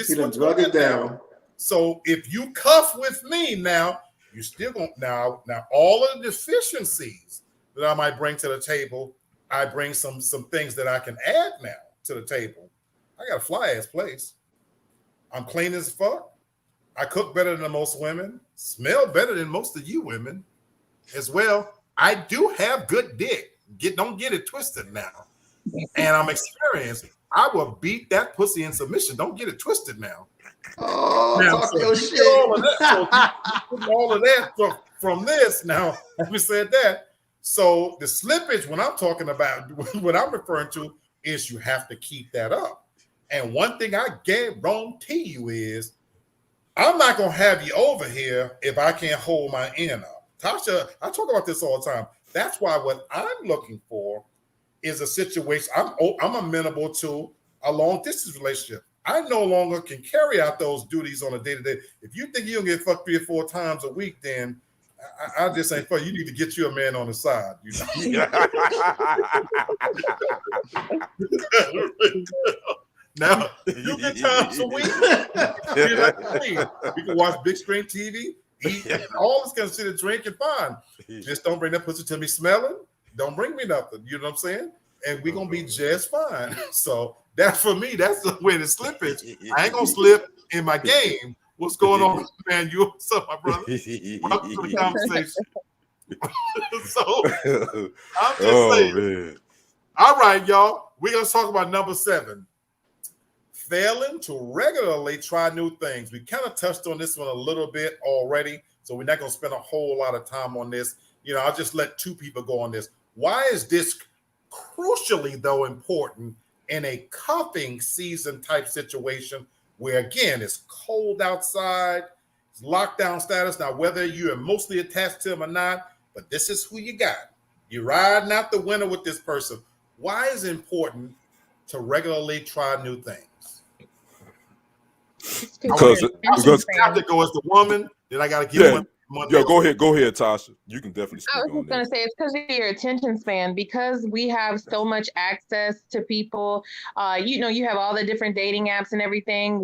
He is done what you drug get it down. So if you cuff with me now, you still gonna now all of the deficiencies that I might bring to the table, I bring some things that I can add now to the table. I got a fly ass place. I'm clean as fuck. I cook better than most women. Smell better than most of you women as well. I do have good dick. Don't get it twisted now. And I'm experienced. I will beat that pussy in submission. Don't get it twisted now. Oh, Now, talk so your you shit. get all of that. So from this. Now, we said that. So the slippage, when I'm talking about, what I'm referring to is you have to keep that up. And one thing I guarantee you is I'm not going to have you over here if I can't hold my end up. Tasha, I talk about this all the time. That's why what I'm looking for is a situation I'm amenable to a long distance relationship. I no longer can carry out those duties on a day-to-day. If you think you don't get fucked 3 or 4 times a week, then I just ain't for you. Need to get you a man on the side. You know? Now, you get times a week. We can watch big screen TV, eat, all this kind of shit, and drink and fine. Just don't bring that pussy to me smelling. Don't bring me nothing. You know what I'm saying? And we're going to be just fine. So that's for me. That's the way to slippage. I ain't going to slip in my game. What's going on, man? You what's up, my brother? Welcome to the conversation. So I'm just saying. Man. All right, y'all. We're going to talk about number 7. Failing to regularly try new things. We kind of touched on this one a little bit already, so we're not going to spend a whole lot of time on this. You know, I'll just let 2 people go on this. Why is this crucially, though, important in a cuffing season type situation where, again, it's cold outside, it's lockdown status. Now, whether you're emotionally attached to him or not, but this is who you got. You're riding out the winter with this person. Why is it important to regularly try new things? Because have to go as the woman, then I got to give one. Yeah, go ahead, Tasha. You can definitely speak. I was just going to say it's because of your attention span, because we have so much access to people. You know, you have all the different dating apps and everything.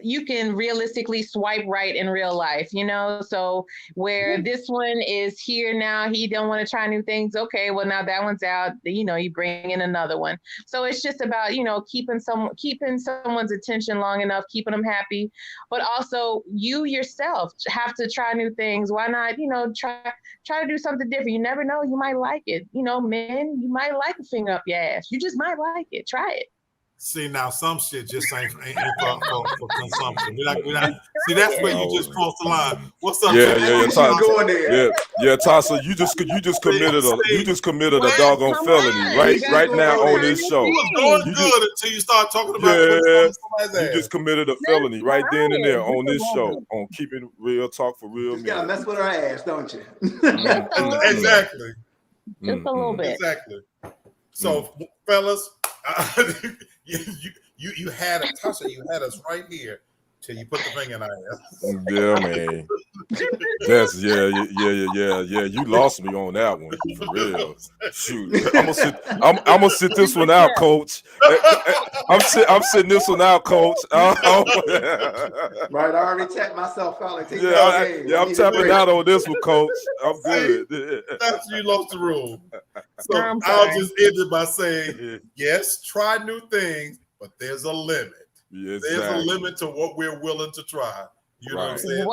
You can realistically swipe right in real life, you know? So where this one is here now, he don't want to try new things. Okay, well, now that one's out, you know, you bring in another one. So it's just about, you know, keeping someone's attention long enough, keeping them happy, but also you yourself have to try new things. Why not, you know, try to do something different. You never know, you might like it. You know, men, you might like a finger up your ass. You just might like it. Try it. See, now some shit just ain't for consumption. We're not, see, that's where you just cross the line. What's up? Yeah, going there. Yeah, Tasha, you just committed a doggone felony right now on this show. You was doing good until you start talking about you just committed a felony right then and there on this show on Keeping Real Talk for Real Men. You gotta mess with her ass, don't you? Exactly. Just a little bit. Exactly. So, fellas. You had us, Tasha. You had us right here till you put the finger in our ass. Yeah, man. That's yeah. You lost me on that one for real. Shoot, I'm gonna sit this one out, Coach. I'm sitting this one out, Coach. Right, I already tapped myself out. Like, I'm tapping out on this one, Coach. I'm good. That's you lost the rule. So I'll just end it by saying, yes, try new things, but there's a limit. Yeah, exactly. There's a limit to what we're willing to try. You know what I'm saying?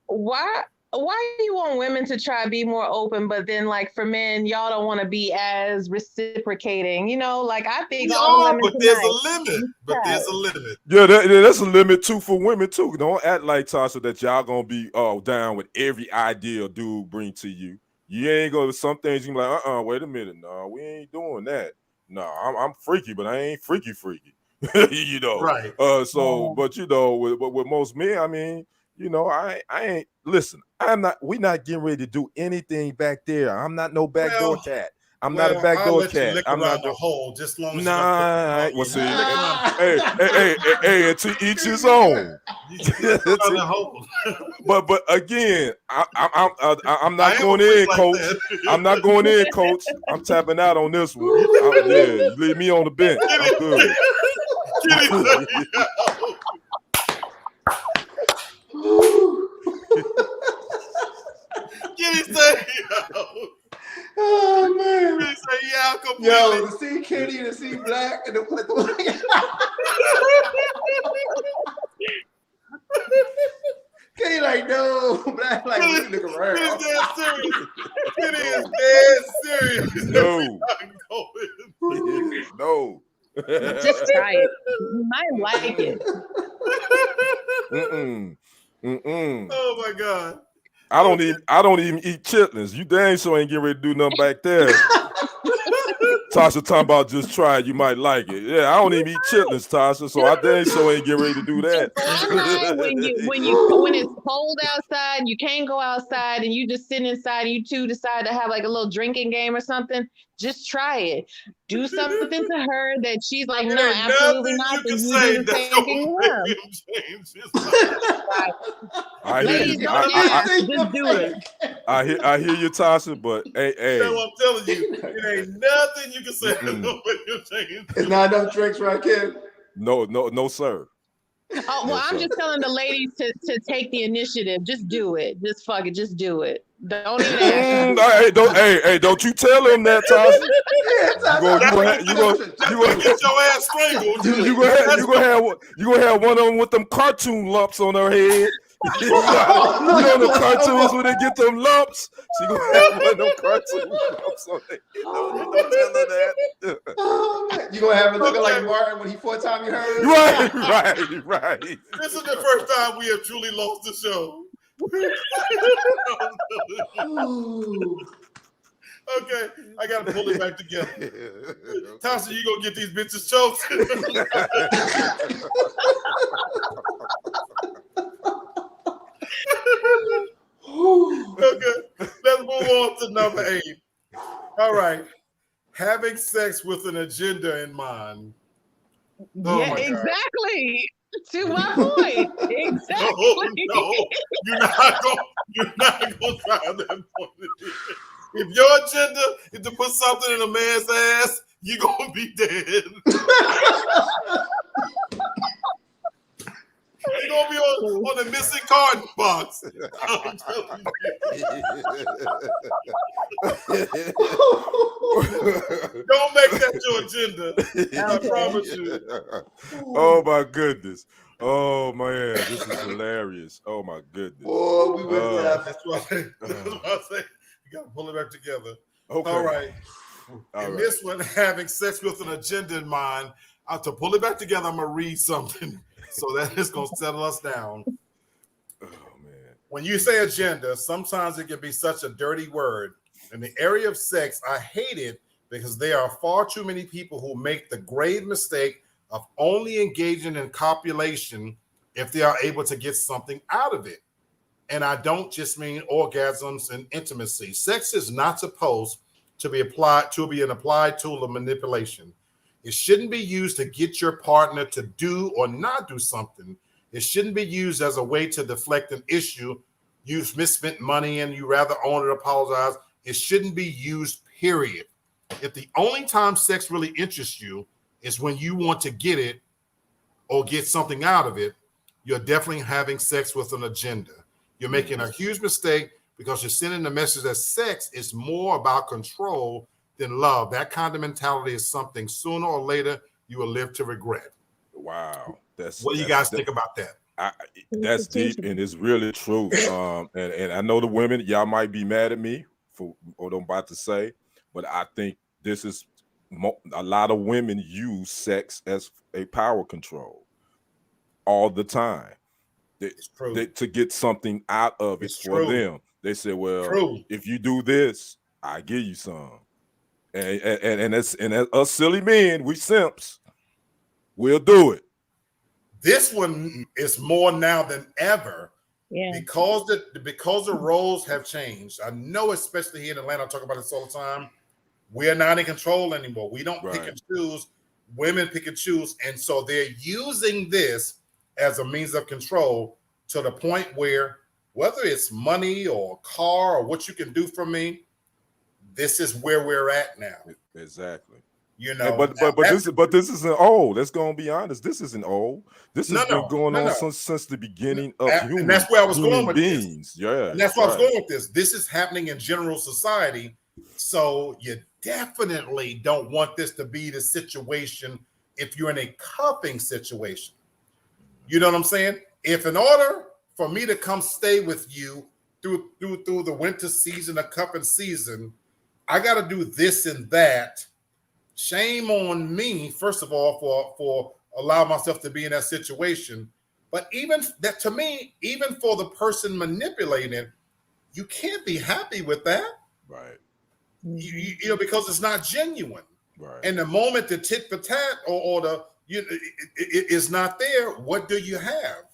Why do you want women to try to be more open, but then like for men, y'all don't want to be as reciprocating? You know, like I think but there's a limit. But there's a limit. Yeah, that's a limit too for women too. Don't act like, Tasha, that y'all gonna be down with every idea a dude bring to you. You ain't gonna. Some things you be like, wait a minute, no, we ain't doing that. No, I'm freaky, but I ain't freaky. You know, right? But you know, with most men, I mean, you know, I ain't listen. We're not getting ready to do anything back there. I'm not no backdoor cat. I'm not a backdoor cat. I'm not the hole, just long as well, see, hey, to each his own. but again, I'm not going in, Coach. I'm not going in, Coach. I'm tapping out on this one. You leave me on the bench. I'm good. Kitty say, oh man! Kitty say, yeah, completely. Yo, to see Kitty, to see Black, and Kitty like, no, Black like, you look around. Kitty's dead serious. Kitty is dead serious. No. No. Just try it. You might like it. Oh my God. I don't even eat chitlins. You dang sure ain't getting ready to do nothing back there. Tasha talking about just try it, you might like it. Yeah, I don't even eat chitlins, Tasha, so I dang sure ain't getting ready to do that. One night when it's cold outside, you can't go outside, and you just sit inside, and you two decide to have like a little drinking game or something. Just try it. Do something to her that she's like, no, absolutely not. You can Then say do the that's same thing gonna to make him. him change his mind. I hear Ladies, you. don't ask. Just do it. I hear you, Tasha, but hey. That's what I'm telling you. It ain't nothing you can say that's gonna make him change. It's not enough drinks, right, Kim? No, sir. Oh, well, I'm just telling the ladies to take the initiative. Just do it. Just fuck it. Just do it. Don't even ask. Don't you tell him that, Tasha. You gonna get your ass strangled. You gonna have one of them with them cartoon lumps on her head. You know the cartoons when they get them lumps. She gonna have one of them cartoon lumps on her. Don't tell her that. You gonna have it looking like Martin when he fought Tommy Hearns? Right. This is the first time we have truly lost the show. Okay, I gotta pull it back together. Tasha, you gonna get these bitches choked? Okay, let's move on to number 8. All right, having sex with an agenda in mind. Yeah, exactly. To my point. Exactly. No, you're not gonna try that point. If your agenda is to put something in a man's ass, you're gonna be dead. You're gonna be on the missing card box. I'm telling you. Don't make that your agenda. I promise you. Oh my goodness. Oh man, this is hilarious. Oh my goodness. Oh, we went left. That's why I say you gotta pull it back together. Okay. All right. This one, having sex with an agenda in mind. To pull it back together, I'm gonna read something so that it's gonna settle us down. Oh man. When you say agenda, sometimes it can be such a dirty word. In the area of sex, I hate it because there are far too many people who make the grave mistake of only engaging in copulation if they are able to get something out of it. And I don't just mean orgasms and intimacy. Sex is not supposed to be an applied tool of manipulation. It shouldn't be used to get your partner to do or not do something. It shouldn't be used as a way to deflect an issue. You've misspent money and you rather own it, apologize. It shouldn't be used, period. If the only time sex really interests you is when you want to get it or get something out of it, you're definitely having sex with an agenda. You're making a huge mistake because you're sending the message that sex is more about control than love. That kind of mentality is something sooner or later you will live to regret. Wow. What do you guys think about that? That's deep and it's really true. And I know the women, y'all might be mad at me for what I'm about to say, but I think this is a lot of women use sex as a power control all the time. To get something out of it for them. They say, well, if you do this, I give you some. And us silly men, we simps, we'll do it. This one is more now than ever because the roles have changed. I know, especially here in Atlanta, I talk about this all the time. We're not in control anymore. We don't pick and choose. Women pick and choose. And so they're using this as a means of control to the point where whether it's money or a car or what you can do for me, this is where we're at now. Exactly. You know, but this isn't old. Let's go and be honest. This isn't old. This has been going on since the beginning of and that's where I was going with beings. This. Yeah, and that's where I was going with this. This is happening in general society. So you definitely don't want this to be the situation if you're in a cuffing situation. You know what I'm saying? If in order for me to come stay with you through the winter season, a cuffing season, I got to do this and that. Shame on me, first of all, for allowing myself to be in that situation. But even that, to me, even for the person manipulating it, you can't be happy with that. Right. You know, because it's not genuine. Right. And the moment the tit for tat or the it is not there, what do you have?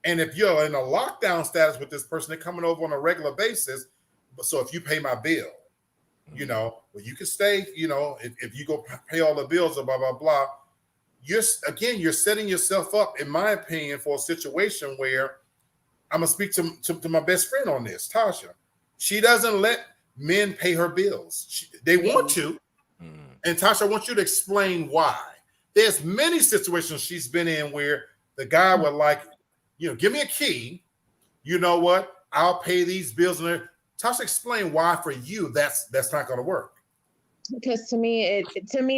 And if you're in a lockdown status with this person, they're coming over on a regular basis. So if you pay my bill, you know, well, you can stay, you know, if you go pay all the bills or blah, blah, blah, you're setting yourself up, in my opinion, for a situation where I'm going to speak to my best friend on this, Tasha. She doesn't let men pay her bills. They want to. And Tasha, I want you to explain why. There's many situations she's been in where the guy would like, you know, give me a key. You know what? I'll pay these bills. And Tasha, explain why for you that's not going to work. Because to me,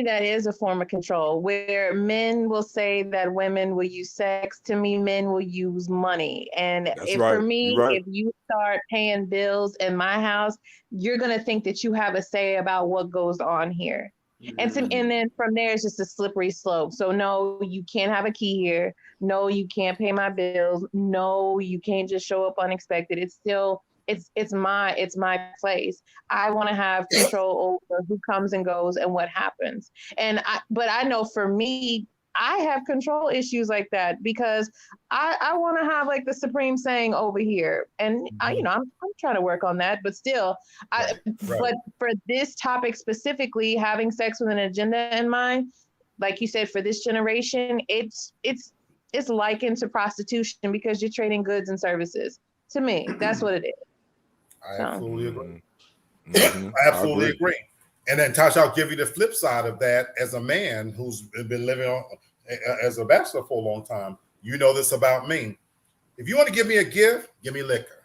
that is a form of control, where men will say that women will use sex. To me, men will use money. And for me, if you start paying bills in my house, you're going to think that you have a say about what goes on here. And then from there, it's just a slippery slope. So no, you can't have a key here. No, you can't pay my bills. No, you can't just show up unexpected. It's still, it's my place. I want to have control over who comes and goes and what happens. But I know for me, I have control issues like that because I want to have like the supreme saying over here. And you know, I'm trying to work on that, but still, but for this topic specifically, having sex with an agenda in mind, like you said, for this generation, it's likened to prostitution because you're trading goods and services. To me, that's what it is. I absolutely agree. I absolutely agree. And then Tasha, I'll give you the flip side of that. As a man who's been living as a bachelor for a long time, you know this about me. If you want to give me a gift, give me liquor.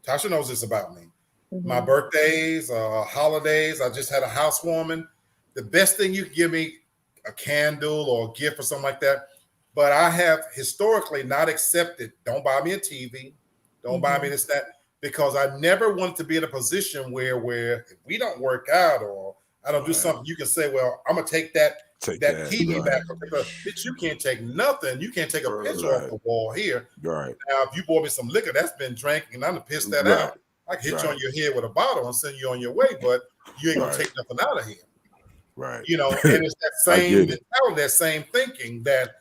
Tasha knows this about me. My birthdays, holidays, I just had a housewarming. The best thing you can give me, a candle or a gift or something like that. But I have historically not accepted, don't buy me a TV, don't buy me this, that, because I never wanted to be in a position where if we don't work out or I don't do something, you can say, well, I'm going to take that TV back. Bitch, you can't take nothing. You can't take a picture off the wall here. Right. Now, if you bought me some liquor that's been drinking and I'm going to piss that out, I can hit you on your head with a bottle and send you on your way, but you ain't going to take nothing out of here. Right. You know, and it's that same mentality, that same thinking that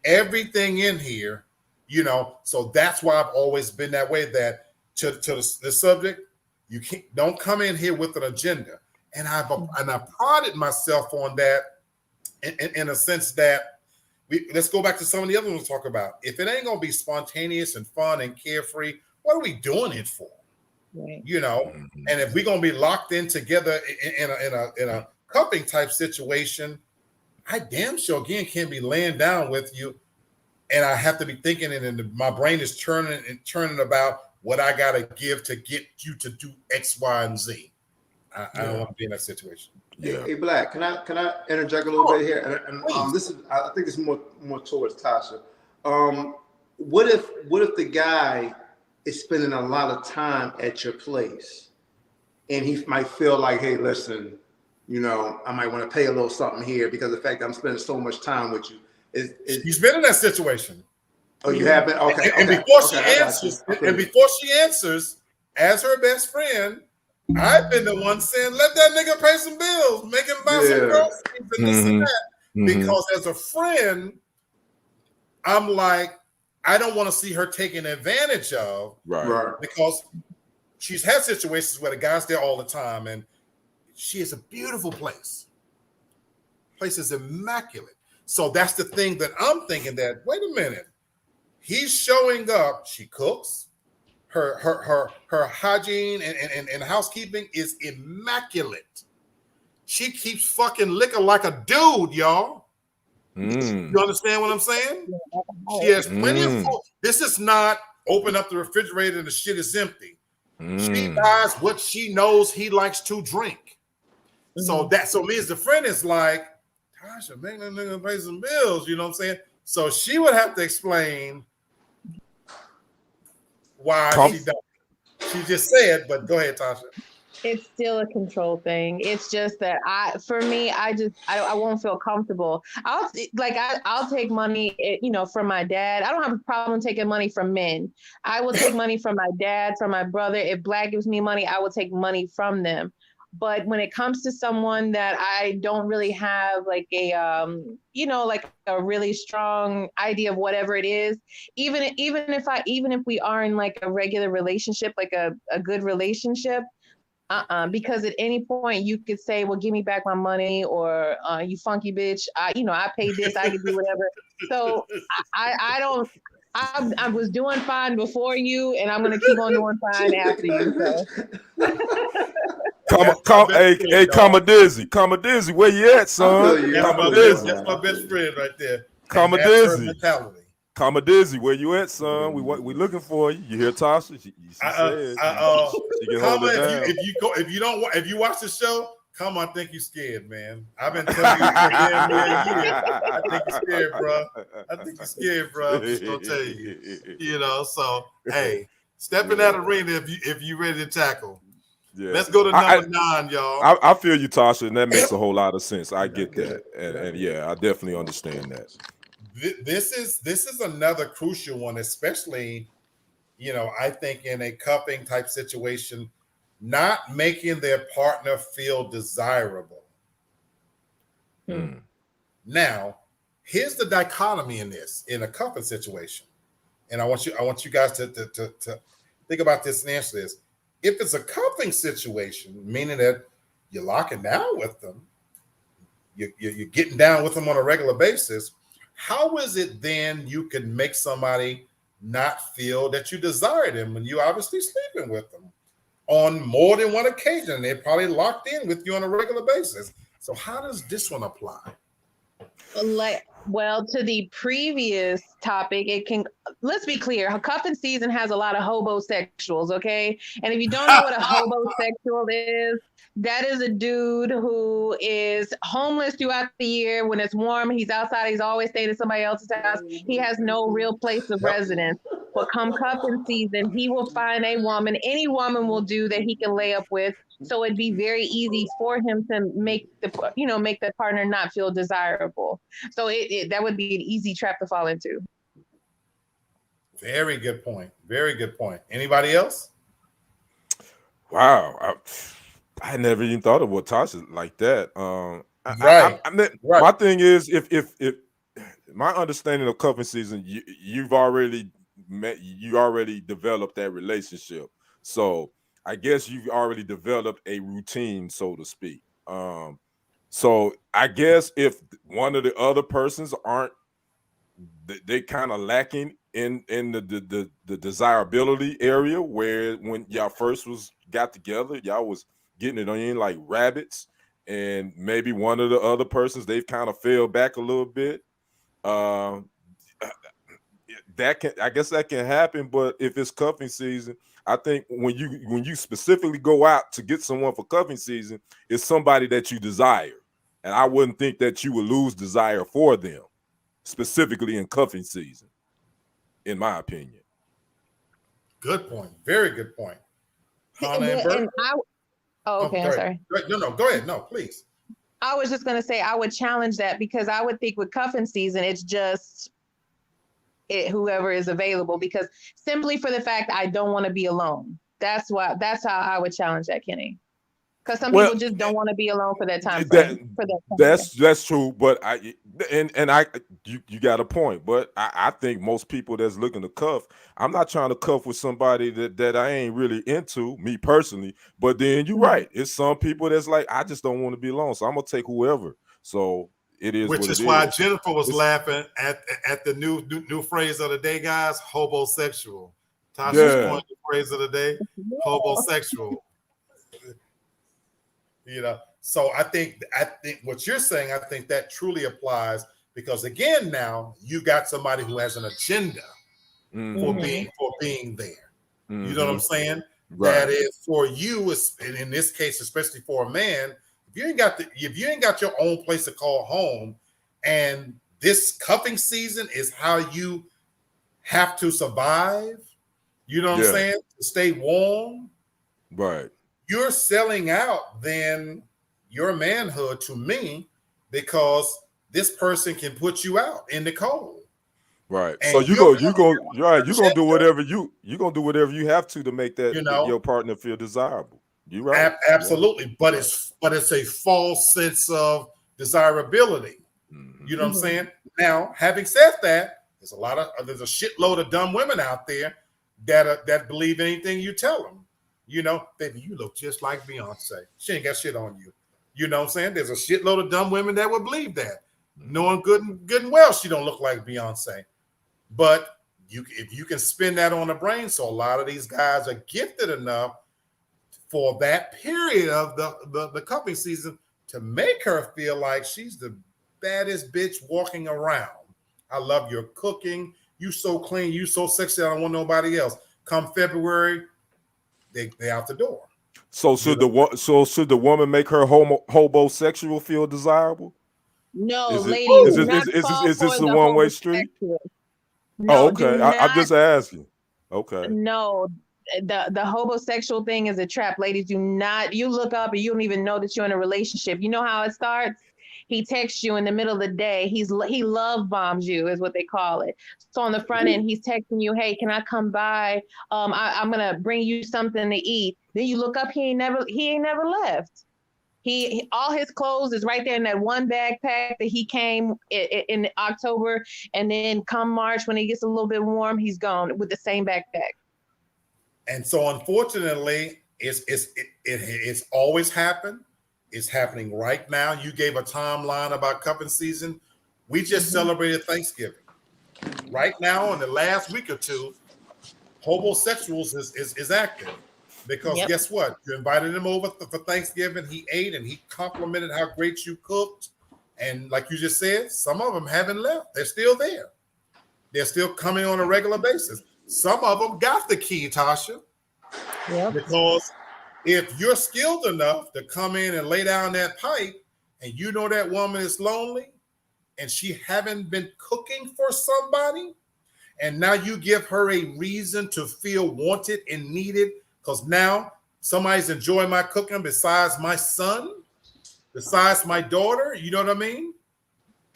everything in here, you know, so that's why I've always been that way, that to the subject, you don't come in here with an agenda. And I prided myself on that in a sense that let's go back to some of the other ones we talk about. If it ain't gonna be spontaneous and fun and carefree, what are we doing it for? Right. You know, and if we're gonna be locked in together in a cupping type situation, I damn sure again can't be laying down with you, and I have to be thinking, and my brain is turning about what I gotta give to get you to do X, Y, and Z. I don't want to be in that situation. Yeah. Hey, Black, can I interject a little bit here? And this is, I think it's more towards Tasha. What if the guy is spending a lot of time at your place, and he might feel like, hey, listen, you know, I might want to pay a little something here because of the fact that I'm spending so much time with you. You've been in that situation. Oh, you have been? Okay. And before she answers, as her best friend, I've been the one saying, let that nigga pay some bills, make him buy some groceries and this and that. Because as a friend, I'm like, I don't want to see her taken advantage of. Right. Because she's had situations where the guy's there all the time, and she is a beautiful place. Place is immaculate. So that's the thing that I'm thinking that, wait a minute, he's showing up, she cooks. Her hygiene and housekeeping is immaculate. She keeps fucking liquor like a dude, y'all. You understand what I'm saying? She has plenty of food. This is not open up the refrigerator and the shit is empty. She buys what she knows he likes to drink. So me as a friend is like, Tasha, make that nigga pay some bills. You know what I'm saying? So she would have to explain why she don't. She just said, but go ahead, Tasha. It's still a control thing. It's just that for me, I won't feel comfortable. I'll take money, from my dad. I don't have a problem taking money from men. I will take money from my dad, from my brother. If Black gives me money, I will take money from them. But when it comes to someone that I don't really have like like a really strong idea of whatever it is, even if we are in like a regular relationship, like a good relationship, because at any point you could say, well, give me back my money, or you funky bitch, I paid this, I can do whatever. So I don't, I was doing fine before you, and I'm gonna keep on doing fine after you. So Comma Dizzy, where you at, son? Comma Dizzy, that's my best friend right there. Comma And that's her Dizzy. mentality. Comma Dizzy, where you at, son? We looking for you. You hear Tasha? She says she can hold it down. If you watch the show, come on, I think you're scared, man. I've been telling you for damn near a year. I think you're scared, bro. I'm just gonna tell you. So hey, step in that arena if you ready to tackle. Yeah. Let's go to number 9, y'all. I feel you, Tasha, and that makes a whole lot of sense. I get that, and yeah, I definitely understand that. This is another crucial one, especially, I think in a cuffing type situation, not making their partner feel desirable. Now, here's the dichotomy in a cuffing situation, and I want you guys to think about this and answer this. If it's a cuffing situation, meaning that you're locking down with them, you're getting down with them on a regular basis, how is it then you can make somebody not feel that you desire them when you're obviously sleeping with them on more than one occasion? They're probably locked in with you on a regular basis. So how does this one apply? Well, to the previous topic, let's be clear, cuffing season has a lot of hobosexuals, okay? And if you don't know what a hobosexual is, that is a dude who is homeless throughout the year. When it's warm, he's outside, he's always staying at somebody else's house. He has no real place of residence. But come cuffing season, he will find a woman, any woman will do, that he can lay up with. So it'd be very easy for him to make the partner not feel desirable. So that would be an easy trap to fall into. Very good point. Very good point. Anybody else? Wow, I never even thought of what Tasha like that. Right. My thing is, if my understanding of cuffing season, you already developed that relationship, so I guess you've already developed a routine, so to speak. So I guess if one of the other persons aren't, they kind of lacking in the desirability area, where when y'all first got together, y'all was getting it in like rabbits, and maybe one of the other persons, they've kind of fell back a little bit. I guess that can happen. But if it's cuffing season, I think when you specifically go out to get someone for cuffing season, it's somebody that you desire, and I wouldn't think that you would lose desire for them specifically in cuffing season, in my opinion. Good point. Very good point. I'm sorry. No, go ahead. No, please. I was just going to say, I would challenge that, because I would think with cuffing season, it's just whoever is available, because simply for the fact I don't want to be alone. That's how I would challenge that, Kenny. Because some people just don't want to be alone for that time frame. That's true, but you got a point. But I think most people that's looking to cuff, I'm not trying to cuff with somebody that I ain't really into, me personally. But then you're right, it's some people that's like, I just don't want to be alone, so I'm gonna take whoever. So it is, which is why Jennifer was laughing at the new phrase of the day, guys. Hobosexual. Tasha's coined the phrase of the day. Hobosexual. So I think what you're saying, I think that truly applies, because again, now you got somebody who has an agenda for being there. You know what I'm saying? Right. That is for you, and in this case, especially for a man, if you ain't got your own place to call home, and this cuffing season is how you have to survive, you know what I'm saying? To stay warm. Right. you're selling out then your manhood to me because this person can put you out in the cold. Right. And So you're you're gonna do whatever you have to make that you know your partner feel desirable. You're right. absolutely, but Right. it's a false sense of desirability. Mm-hmm. You know what I'm saying? Now, having said that, there's a shitload of dumb women out there that believe anything you tell them. You know, baby, you look just like Beyonce. She ain't got shit on you. You know what I'm saying? There's a shitload of dumb women that would believe that, knowing good and well she don't look like Beyonce. But if you can spin that on the brain, so a lot of these guys are gifted enough for that period of the cupping season to make her feel like she's the baddest bitch walking around. I love your cooking. You so clean. You so sexy. I don't want nobody else. Come February, they out the door. So should the woman make her homosexual feel desirable? No, Is it ladies, is do it not is fall this for a the one-way street? homosexual. Oh, No, do okay. I'm not. just asking. Okay. No, the homosexual thing is a trap. Ladies, do not. You look up and you don't even know that you're in a relationship. You know how it starts? He texts you in the middle of the day. He love bombs you, is what they call it. So on the front end, he's texting you, "Hey, can I come by? I'm gonna bring you something to eat." Then you look up, he ain't never left. He all his clothes is right there in that one backpack that he came in October, and then come March when it gets a little bit warm, he's gone with the same backpack. And so, unfortunately, it's always happened. It's happening right now. You gave a timeline about cupping season. We just celebrated Thanksgiving. Right now, in the last week or two, homosexuals is active. Because guess what? You invited him over for Thanksgiving. He ate and he complimented how great you cooked. And like you just said, some of them haven't left. They're still there. They're still coming on a regular basis. Some of them got the key, Tasha. Yep. Because if you're skilled enough to come in and lay down that pipe and you know that woman is lonely and she haven't been cooking for somebody, and now you give her a reason to feel wanted and needed, because now somebody's enjoying my cooking besides my son, besides my daughter, you know what I mean?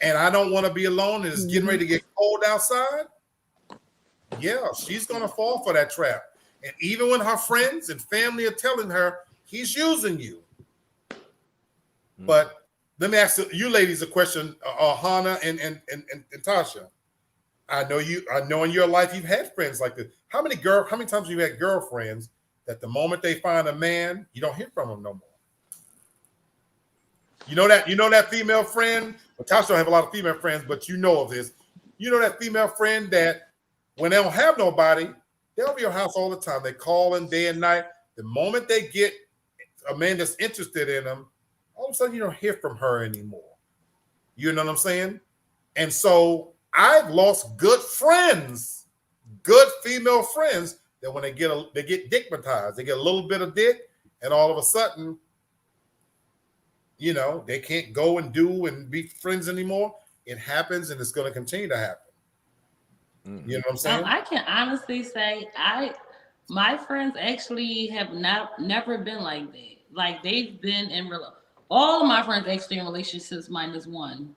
And I don't want to be alone and it's getting ready to get cold outside. Yeah, she's going to fall for that trap. And even when her friends and family are telling her, he's using you. But let me ask you ladies a question, Hannah and Tasha. I know in your life you've had friends like this. How many times have you had girlfriends that the moment they find a man, you don't hear from them no more? You know that female friend. Well, Tasha don't have a lot of female friends, but you know of this. You know that female friend that when they don't have nobody, they'll be at your house all the time. They call in day and night. The moment they get a man that's interested in them, all of a sudden you don't hear from her anymore. You know what I'm saying? And so I've lost good friends, good female friends, that when they get dickmatized, they get a little bit of dick, and all of a sudden, you know, they can't go and do and be friends anymore. It happens, and it's going to continue to happen. You know what I'm saying? I can honestly say my friends actually have never been like that. Like they've been in all of my friends actually in relationships minus one,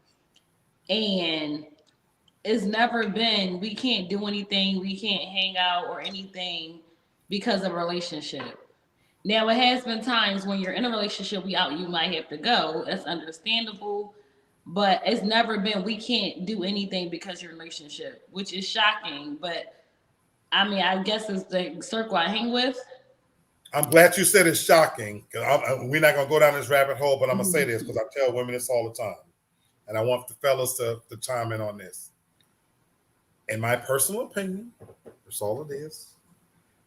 and it's never been we can't do anything, we can't hang out or anything because of a relationship. Now, it has been times when you're in a relationship, you might have to go. That's understandable. But it's never been we can't do anything because you're in a relationship, which is shocking. But I mean, I guess it's the circle I hang with. I'm glad you said it's shocking. We're not going to go down this rabbit hole, but I'm going to say this because I tell women this all the time. And I want the fellas to chime in on this. In my personal opinion, that's all it is.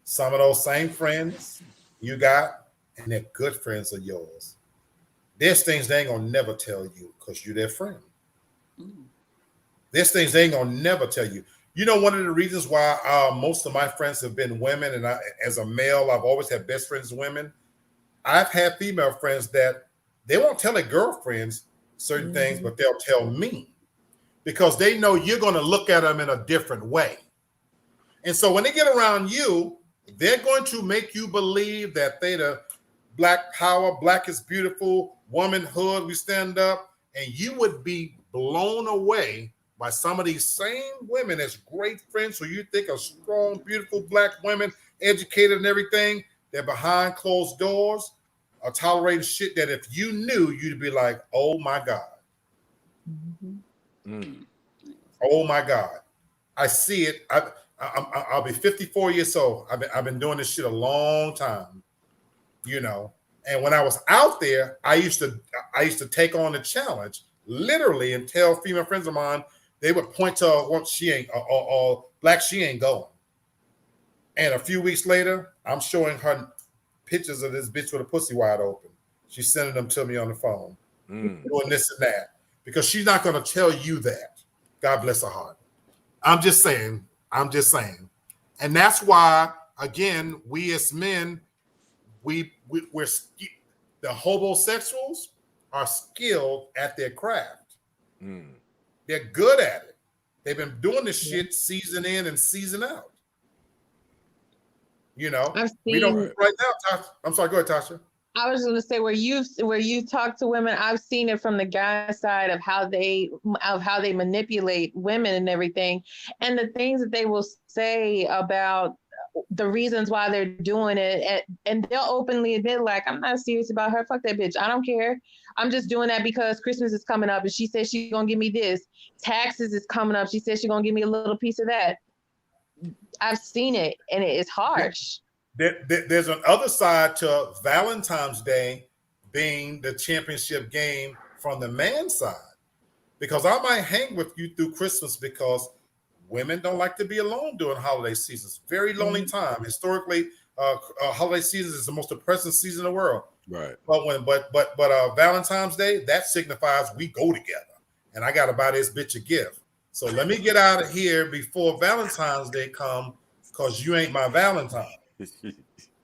Some of those same friends you got, and they're good friends of yours. There's things they ain't gonna never tell you because you're their friend. There's things they ain't gonna never tell you. You know, one of the reasons why most of my friends have been women, and as a male, I've always had best friends women. I've had female friends that they won't tell their girlfriends certain things, but they'll tell me because they know you're gonna look at them in a different way. And so when they get around you, they're going to make you believe that they the black power, black is beautiful, womanhood, we stand up, and you would be blown away by some of these same women as great friends who you think are strong, beautiful black women, educated and everything. They're behind closed doors, are tolerating shit that if you knew, you'd be like, oh my God. Oh my God. I see it. I'll be 54 years old. I've been doing this shit a long time, you know. And when I was out there, I used to take on the challenge literally and tell female friends of mine, they would point to what she ain't or black, she ain't going. And a few weeks later, I'm showing her pictures of this bitch with a pussy wide open. She's sending them to me on the phone, doing this and that, because she's not going to tell you that. God bless her heart. I'm just saying. And that's why, again, we as men, we're the homosexuals are skilled at their craft. They're good at it. They've been doing this shit season in and season out. You know, we don't right now. Tasha, I'm sorry. Go ahead, Tasha. I was going to say where you talk to women, I've seen it from the guy side of how they manipulate women and everything, and the things that they will say about the reasons why they're doing it, and they'll openly admit, like, I'm not serious about her. Fuck that bitch. I don't care. I'm just doing that because Christmas is coming up, and she said she's gonna give me this. Taxes is coming up. She said she's gonna give me a little piece of that. I've seen it, and it's harsh. There's an other side to Valentine's Day being the championship game from the man side, because I might hang with you through Christmas because women don't like to be alone during holiday seasons. Very lonely time. Historically, holiday season is the most depressing season in the world. Right. But Valentine's Day, that signifies we go together, and I got to buy this bitch a gift. So let me get out of here before Valentine's Day come, because you ain't my Valentine.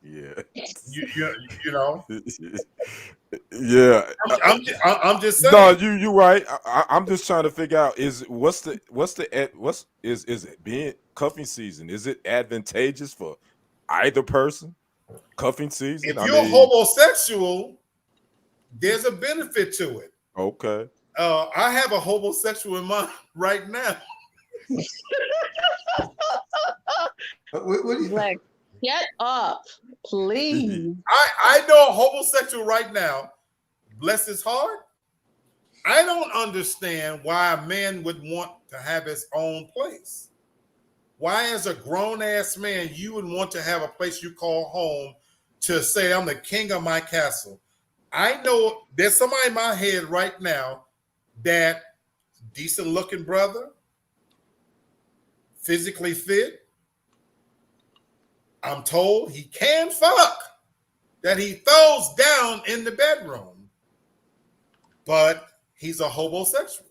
Yeah. You know. Yeah. I'm just saying. No, you right. I'm just trying to figure out is it being cuffing season? Is it advantageous for either person? Cuffing season. If you're homosexual, there's a benefit to it. Okay. I have a homosexual in mind right now. What do you Like, get up, please. I know a homosexual right now. Bless his heart. I don't understand why a man would want to have his own place. Why, as a grown-ass man, you would want to have a place you call home to say, I'm the king of my castle. I know there's somebody in my head right now that decent-looking brother, physically fit. I'm told he can fuck, that he throws down in the bedroom, but he's a homosexual.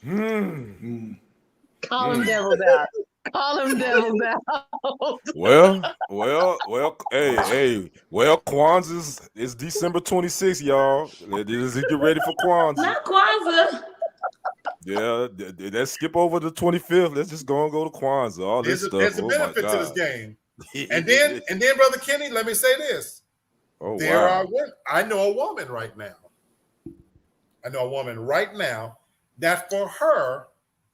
Call him devil's out. Call him devil's out. Well, Kwanzaa is December 26th, y'all. Let's get ready for Kwanzaa. Not Kwanzaa. Yeah, let's skip over the 25th. Let's just go to Kwanzaa. All this stuff. There's a benefit to this game. And then, Brother Kenny, let me say this. I know a woman right now. That for her,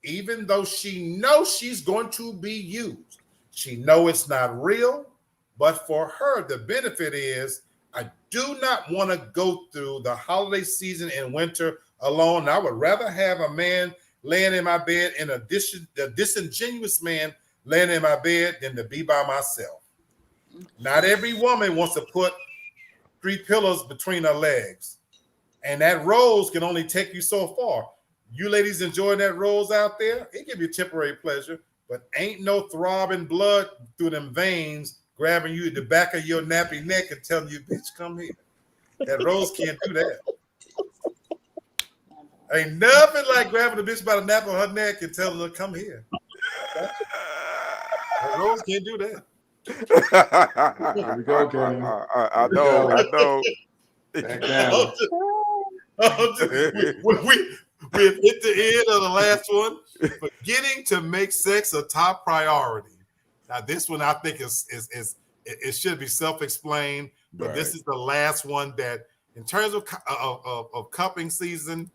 even though she knows she's going to be used, she knows it's not real, but for her, the benefit is, I do not want to go through the holiday season in winter alone. I would rather have a man laying in my bed, in addition, the disingenuous man laying in my bed, than to be by myself. Not every woman wants to put 3 pillows between her legs, and that rose can only take you so far. You ladies enjoying that rose out there, it give you temporary pleasure, but ain't no throbbing blood through them veins grabbing you at the back of your nappy neck and telling you, bitch, come here. That rose can't do that. Ain't nothing like grabbing a bitch by the nape of her neck and telling her, come here. That rose can't do that. Here we go, Kenny. I know. Back down. We've hit the end of the last one. Forgetting to make sex a top priority. Now, this one I think is it should be self-explained, but Right. this is the last one that, in terms of cupping season,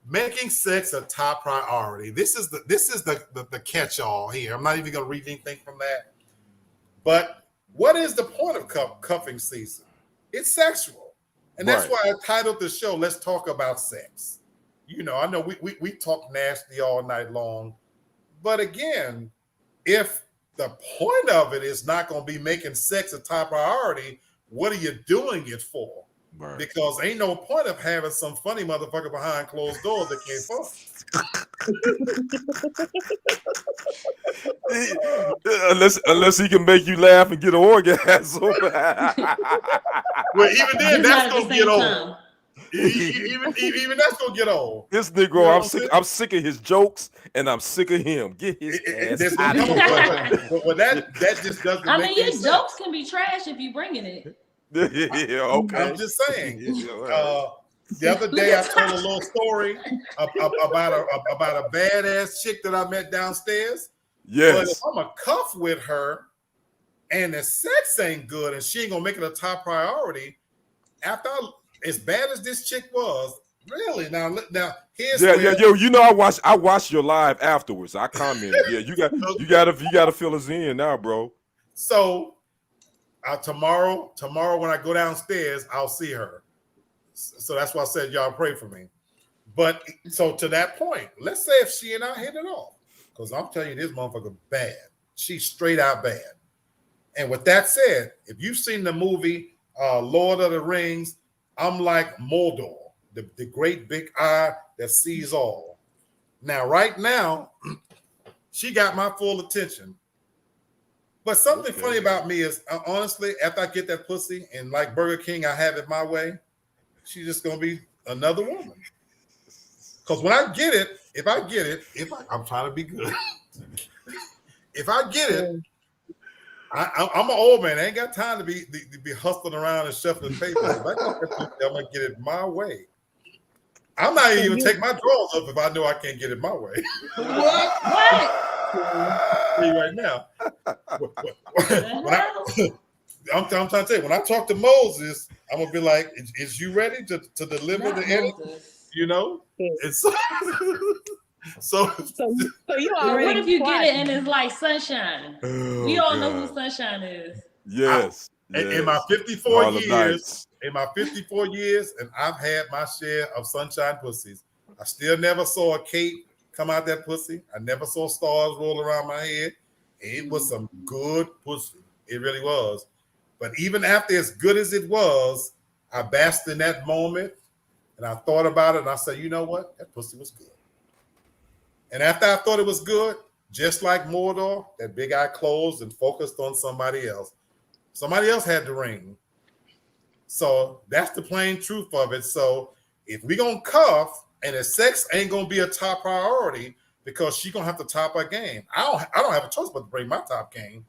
making sex a top priority. This is the catch-all here. I'm not even going to read anything from that. But what is the point of cuffing season? It's sexual, and that's why I titled the show "Let's Talk About Sex." You know, I know we talk nasty all night long, but again, if the point of it is not going to be making sex a top priority, what are you doing it for? Right. Because ain't no point of having some funny motherfucker behind closed doors that can't fuck. unless he can make you laugh and get an orgasm. Well, even then, that's gonna get old. Even that's gonna get old. This Negro, you know I'm sick of his jokes, and I'm sick of him. Get his ass out of here. But that just doesn't. I mean, your jokes can be trash if you bringing it. Yeah, okay. I'm just saying. The other day, I told a little story about a badass chick that I met downstairs. Yes. But if I'm a cuff with her, and the sex ain't good, and she ain't gonna make it a top priority, as bad as this chick was, really. Now here's yo. You know, I watched your live afterwards. I commented. Yeah, you gotta fill us in now, bro. So tomorrow when I go downstairs, I'll see her. So that's why I said y'all pray for me. But so to that point, let's say if she and I hit it off, because I'm telling you, this motherfucker bad. She's straight out bad. And with that said, if you've seen the movie Lord of the Rings, I'm like Mordor, the great big eye that sees all. Now, right now, she got my full attention. But something funny about me is, honestly, after I get that pussy and like Burger King, I have it my way, she's just going to be another woman. Because when I get it, I'm trying to be good. If I get it, I'm an old man. I ain't got time to be hustling around and shuffling papers. If I get that, I'm gonna get it my way. I'm not even take my drawers up if I know I can't get it my way. What? See right now. I'm trying to tell you, when I talk to Moses, I'm gonna be like, "Is you ready to deliver the edit?" You know, it's so you already. What if you get it and it's like Sunshine? We all know who Sunshine is. Yes. In my 54 years, and I've had my share of sunshine pussies. I still never saw a cape come out that pussy. I never saw stars roll around my head. It was some good pussy. It really was. But even after as good as it was, I basked in that moment and I thought about it and I said, you know what? That pussy was good. And after I thought it was good, just like Mordor, that big eye closed and focused on somebody else. Somebody else had the ring. So that's the plain truth of it. So if we gonna cuff and the sex ain't gonna be a top priority because she gonna have to top her game. I don't have a choice but to bring my top game.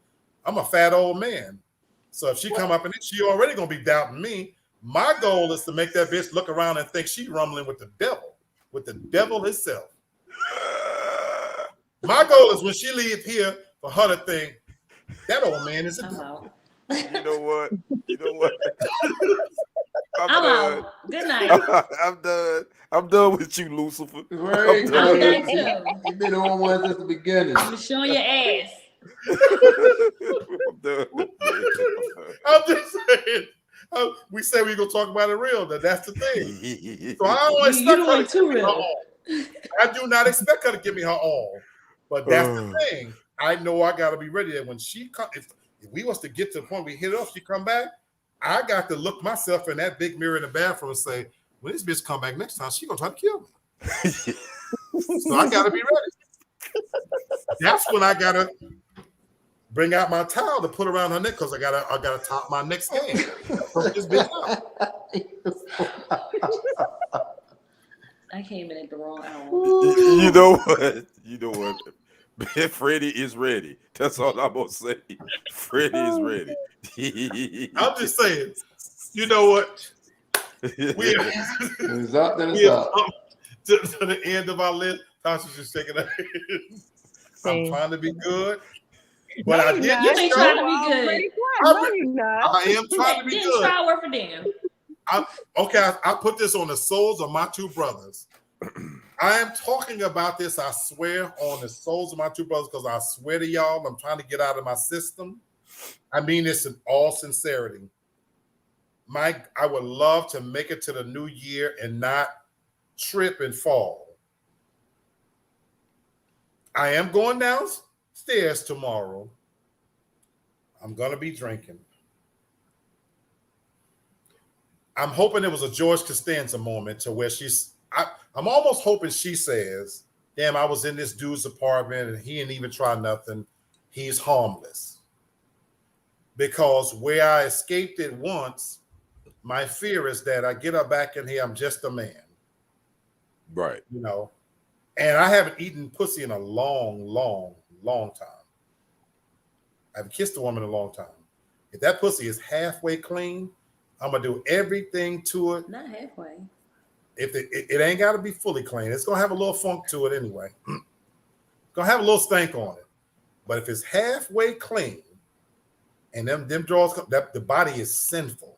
I'm a fat old man. So if she come up and she already gonna be doubting me, my goal is to make that bitch look around and think she rumbling with the devil himself. My goal is when she leave here for her to think that old man is a devil. You know what? I'm done. Out. Good night. I'm done with you, Lucifer. Right. I'm done too. You've been on one since the beginning. I'm showing your ass. I'm done. I'm just saying. We say we're gonna talk about it real. That's the thing. So I don't expect her to give me her all. I do not expect her to give me her all. But that's the thing. I know I gotta be ready that when she comes. If we was to get to the point we hit it off, she come back, I got to look myself in that big mirror in the bathroom and say, when this bitch come back next time, she gonna try to kill me. So I gotta be ready. That's when I gotta bring out my towel to put around her neck because I gotta top my next game. This bitch out. I came in at the wrong hour. You know what? Freddie is ready. That's all I'm gonna say. Freddie is ready. I'm just saying. You know what? We are up to the end of our list. Tasha's just shaking her head. I'm trying to be good, But No, I you're did not. You this ain't show. trying to be Already good. tried. No, you're not. I am trying to be Didn't good. try work for them. I put this on the souls of my two brothers. I am talking about this, I swear, on the souls of my two brothers, because I swear to y'all, I'm trying to get out of my system. I mean this in all sincerity. Mike, I would love to make it to the new year and not trip and fall. I am going downstairs tomorrow. I'm going to be drinking. I'm hoping it was a George Costanza moment to where I'm almost hoping she says, damn, I was in this dude's apartment and he didn't even try nothing. He's harmless. Because where I escaped it once, my fear is that I get up back in here, I'm just a man. Right. You know, and I haven't eaten pussy in a long, long, long time. I haven't kissed a woman in a long time. If that pussy is halfway clean, I'm gonna do everything to it. Not halfway. If it ain't got to be fully clean, it's gonna have a little funk to it anyway. It's gonna have a little stank on it. But if it's halfway clean, and them draws, that the body is sinful,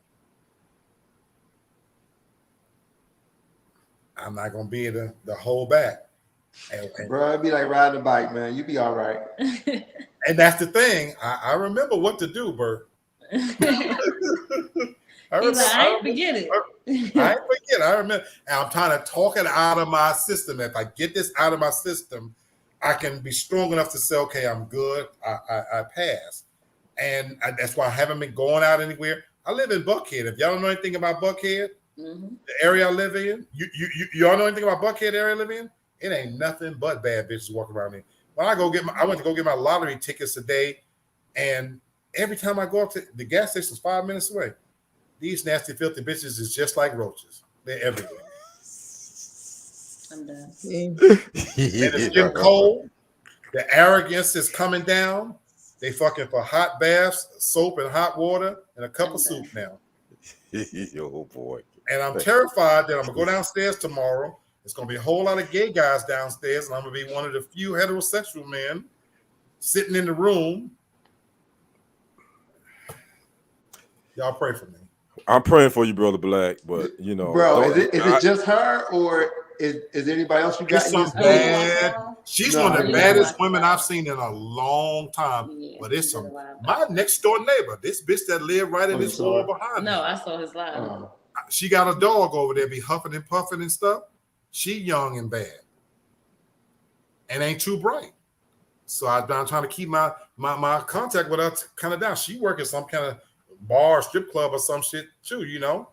I'm not gonna be able to hold back. Bro, it'd be like riding a bike, man. You be all right. And that's the thing. I remember what to do, Bert. I ain't forget it. I ain't forget. I remember. And I'm trying to talk it out of my system. If I get this out of my system, I can be strong enough to say, okay, I'm good. I pass. And that's why I haven't been going out anywhere. I live in Buckhead. If y'all don't know anything about Buckhead, the area I live in, y'all know anything about Buckhead area I live in? It ain't nothing but bad bitches walking around me. When I went to go get my lottery tickets today, and every time I go up to the gas station is 5 minutes away. These nasty, filthy bitches is just like roaches. They're everywhere. I'm done. And it's getting cold. The arrogance is coming down. They fucking for hot baths, soap and hot water, and a cup of soup now. Oh boy. And I'm terrified that I'm gonna go downstairs tomorrow. It's gonna be a whole lot of gay guys downstairs, and I'm gonna be one of the few heterosexual men sitting in the room. Y'all pray for me. I'm praying for you, Brother Black, but you know, bro, is it just her, or is anybody else you got? It's some bad. She's one of the baddest women I've seen in a long time. Yeah, but it's some my next door neighbor, this bitch that lived right in this wall behind me. No, I saw his live. She got a dog over there, be huffing and puffing and stuff. She young and bad, and ain't too bright. So I'm trying to keep my contact with her kind of down. She work at some kind of bar, strip club, or some shit too, you know.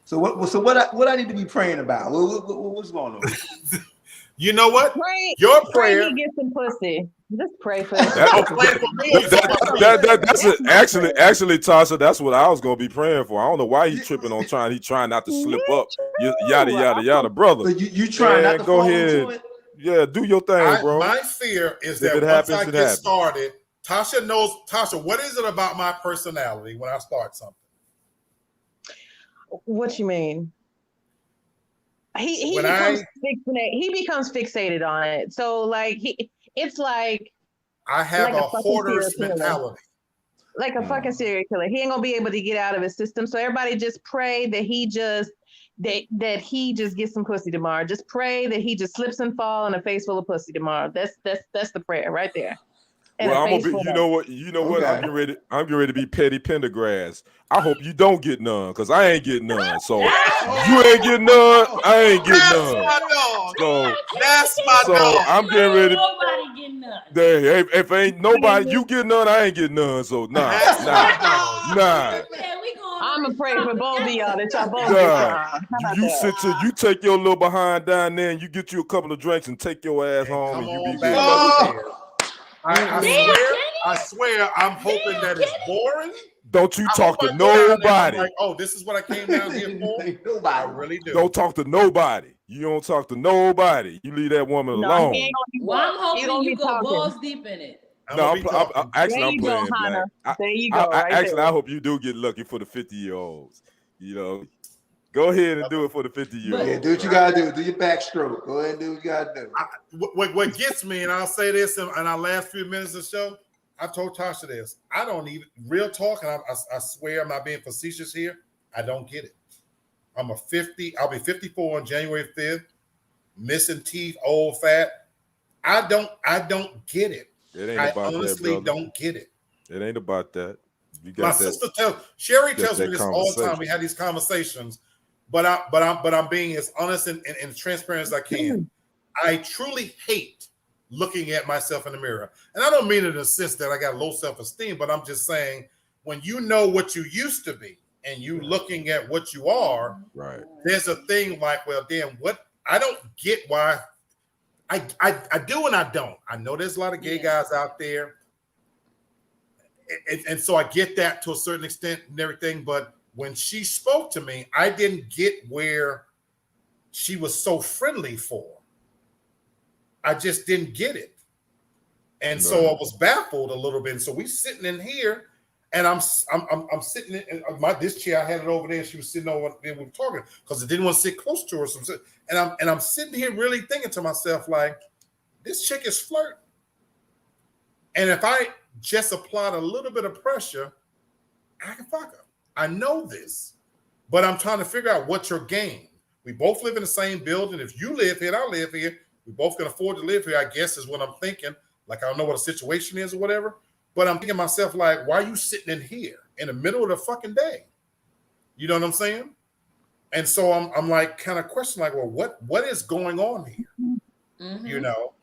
So what I need to be praying about? What's going on? You know what? Pray, Your pray prayer. he get some pussy. Just pray for That's actually, Tasha. That's what I was gonna be praying for. I don't know why he's tripping on He trying not to slip up. Yada yada yada, brother. So you trying not to go fall ahead. into it? Yeah, do your thing, bro. My fear is If that it once happens, I it get happens. started, Tasha knows. Tasha, what is it about my personality when I start something? What you mean? He becomes fixated on it. So like it's like I have like a hoarder's mentality. Like a fucking serial killer. He ain't gonna be able to get out of his system. So everybody just pray that he just gets some pussy tomorrow. Just pray that he just slips and fall in a face full of pussy tomorrow. That's the prayer right there. And well, I'm gonna be. You know what? I'm getting ready. I'm getting ready to be Petty Pendergrass. I hope you don't get none, because I ain't getting none. So you ain't getting none. I ain't getting none. So that's my dog. I'm getting ready. Nobody getting none. If ain't nobody, you get none. I ain't getting none. So nah. Man, we going I'm gonna pray for both of y'all that y'all both get some. You take your little behind down there and you get you a couple of drinks and take your ass home and you be good. I swear, I'm hoping that it's boring. Don't you talk to nobody. Like, oh, this is what I came down here for. I really do. Don't talk to nobody. You don't talk to nobody. You leave that woman alone. Well, I'm hoping you go balls deep in it. I'm playing Black. There you go. I hope you do get lucky for the 50-year-olds. You know. Go ahead and do it for the 50-year-old. Yeah, do what you gotta do. Do your backstroke. Go ahead and do what you gotta do. What gets me, and I'll say this in our last few minutes of the show, I told Tasha this. I don't even, real talk, and I swear I'm not being facetious here, I don't get it. I'll be 54 on January 5th, missing teeth, old, fat. I don't get it. It ain't I about honestly that, brother. don't get it. It ain't about that. You got My that, sister Sherry got tells me that this all the time. conversation. We have these conversations, but I'm being as honest and transparent as I can. I truly hate looking at myself in the mirror. And I don't mean it in the sense that I got low self-esteem, but I'm just saying when you know what you used to be and you looking at what you are, right? There's a thing like, well, damn, what I don't get why I do and I don't. I know there's a lot of gay guys out there. And so I get that to a certain extent and everything, but when she spoke to me, I didn't get where she was so friendly for. I just didn't get it. And so I was baffled a little bit. And so we sitting in here and I'm sitting in this chair. I had it over there. And she was sitting over there. We were talking because I didn't want to sit close to her. So I'm sitting here really thinking to myself, like, this chick is flirting. And if I just applied a little bit of pressure, I can fuck her. I know this, but I'm trying to figure out what's your game. We both live in the same building. If you live here and I live here, we both can afford to live here, I guess, is what I'm thinking. Like, I don't know what the situation is or whatever, but I'm thinking to myself, like, why are you sitting in here in the middle of the fucking day? You know what I'm saying? And so I'm like kind of questioning, like, well, what is going on here? Mm-hmm. You know?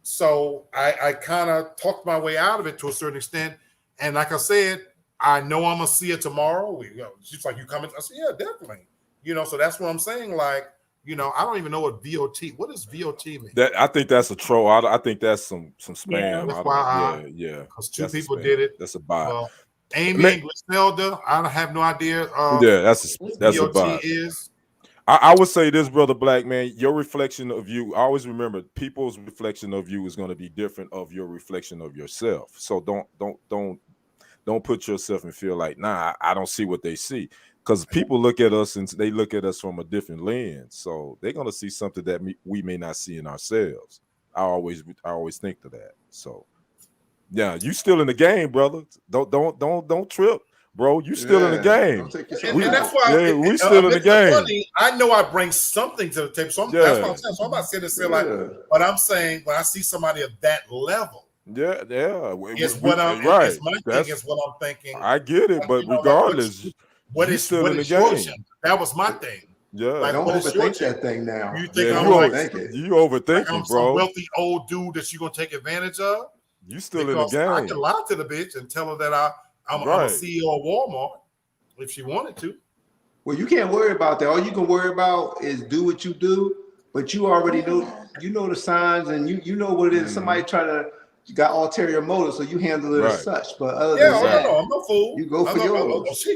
So I kind of talked my way out of it to a certain extent. And like I said, I know I'm going to see her tomorrow. She's like, you coming? I said, yeah, definitely. You know, so that's what I'm saying. Like, you know, I don't even know what does VOT mean? I think that's a troll. I think that's some spam. Yeah. Because two people did it. That's a bot. Amy and Griselda, I have no idea. That's a bot. Is. I would say this, brother Black, man, your reflection of you, always remember people's reflection of you is going to be different of your reflection of yourself. So don't put yourself and feel like, nah, I don't see what they see. Because people look at us and they look at us from a different lens. So they're going to see something that we may not see in ourselves. I always think to that. So yeah, you still in the game, brother. Don't trip. Bro, you still in the game. And that's why we still in the game. Funny, I know I bring something to the table. So that's what I'm saying. So I'm not sitting there like, but I'm saying when I see somebody of that level, it's what I'm right. It's my thing is what I'm thinking. I get it, but regardless, what is still in the game? That was my thing. Yeah, like, don't overthink that thing now. You think I'm you overthinking, I'm bro? Some wealthy old dude that you're gonna take advantage of? You still in the game? I can lie to the bitch and tell her that I'm a CEO of Walmart if she wanted to. Well, you can't worry about that. All you can worry about is do what you do, but you already know, you know the signs and you know what it is. Somebody trying to got ulterior motives, so you handle it as such. But other than that, I'm no fool. You go for yours.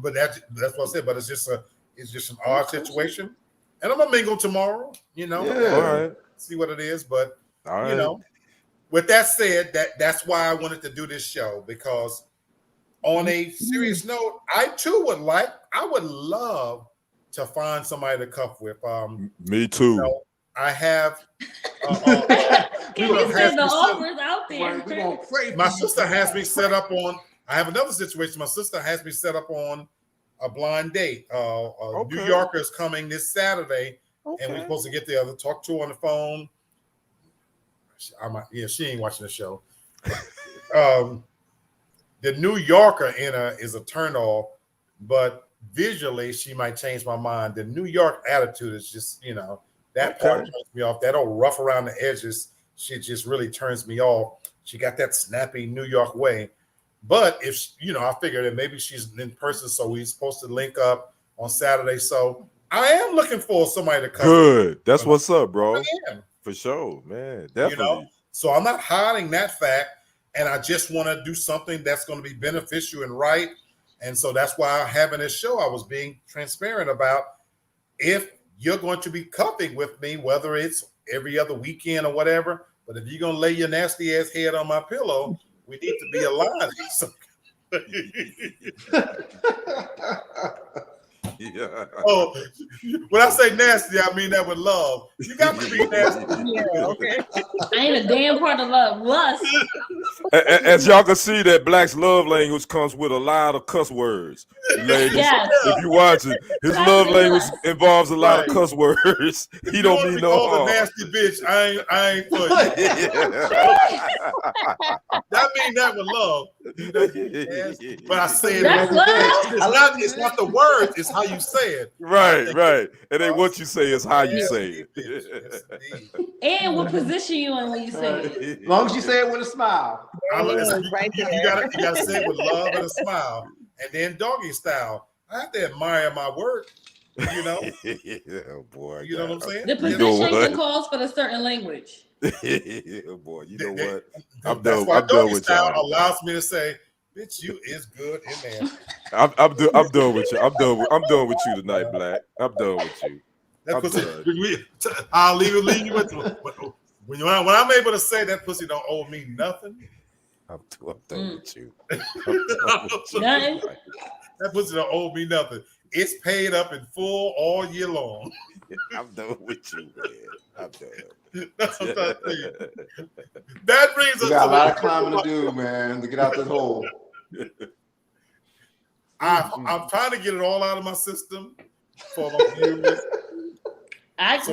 But that's what I said. But it's just an odd situation, and I'm gonna mingle tomorrow. You know, see what it is. But you know, with that said, that's why I wanted to do this show, because on a serious note, I would love to find somebody to cuff with. Me too. You know, I have. The offers out there. My sister has me set up on. I have another situation. My sister has me set up on a blind date. New Yorker is coming this Saturday, and we're supposed to get there to talk to her on the phone. She ain't watching the show. The New Yorker in her is a turnoff, but visually she might change my mind. The New York attitude is just, that part turns me off. That old rough around the edges shit just really turns me off. She got that snappy New York way. But if, I figured that maybe she's in person, so we're supposed to link up on Saturday. So I am looking for somebody to come. Good. That's what's up, bro. I am. For sure, man. Definitely. So I'm not hiding that fact. And I just want to do something that's going to be beneficial and right. And so that's why having this show, I was being transparent about if you're going to be cuffing with me, whether it's every other weekend or whatever, but if you're going to lay your nasty ass head on my pillow, we need to be aligned. Oh, when I say nasty, I mean that with love. You got to be nasty. Yeah, okay. I ain't a damn part of love. Lust. As y'all can see, that Black's love language comes with a lot of cuss words. Ladies, Yes. if you watch it, his love language involves a lot of cuss words. If He you don't want to mean be no called a harm. nasty bitch, I ain't for you. That mean that with love. You know, nasty. But I say it. That's love. It's not the words, it's how you say it. Right. It ain't what you say, it's how you say Yes, it. indeed. And what position you in when you say it. As long as you say it with a smile. You gotta say it with love and a smile, and then doggy style. I have to admire my work. You know, Oh boy, you know what I'm saying. The position calls for the certain language. Oh boy, you know what? I'm That's done. why I'm done doggy with style y'all. allows me to say, "Bitch, you is good in there." I'm done with you. I'm done with you tonight, Black. I'm done with you. That I'm pussy. done. I'll leave you with when I'm able to say that pussy don't owe me nothing. I'm done with you. Nothing. That pussy don't owe me nothing. It's paid up in full all year long. I'm done with you, man. I'm done. That's what I'm trying to say. That brings us You got to a lot of climbing to do, man, to get out this hole. I'm trying to get it all out of my system for my viewers.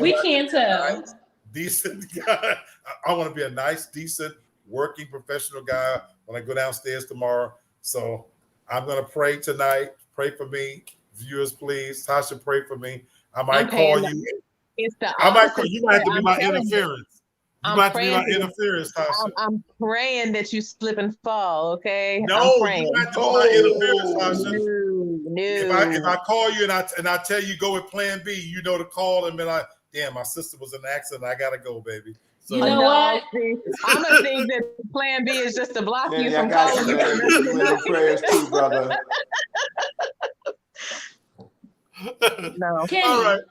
We can't tell. Nice, decent guy. I want to be a nice, decent, working professional guy when I go downstairs tomorrow. So I'm gonna pray tonight. Pray for me, viewers, please. Tasha, pray for me. I might call you. It's the I might call opposite. you. Might have to be I'm my telling you. interference. You I'm might have to be my praying for interference, Tasha. I'm praying that you slip and fall. Okay. No, I'm praying. you might have to be my interference, Tasha. No. If I call you and I tell you go with Plan B, you know to call and be like, damn, my sister was in an accident. I gotta go, baby. So, You know what? See, I'm gonna think that Plan B is just to block you Yeah, from I got calling you, me. man. You in the prayers too, brother. No. Kenny, all right.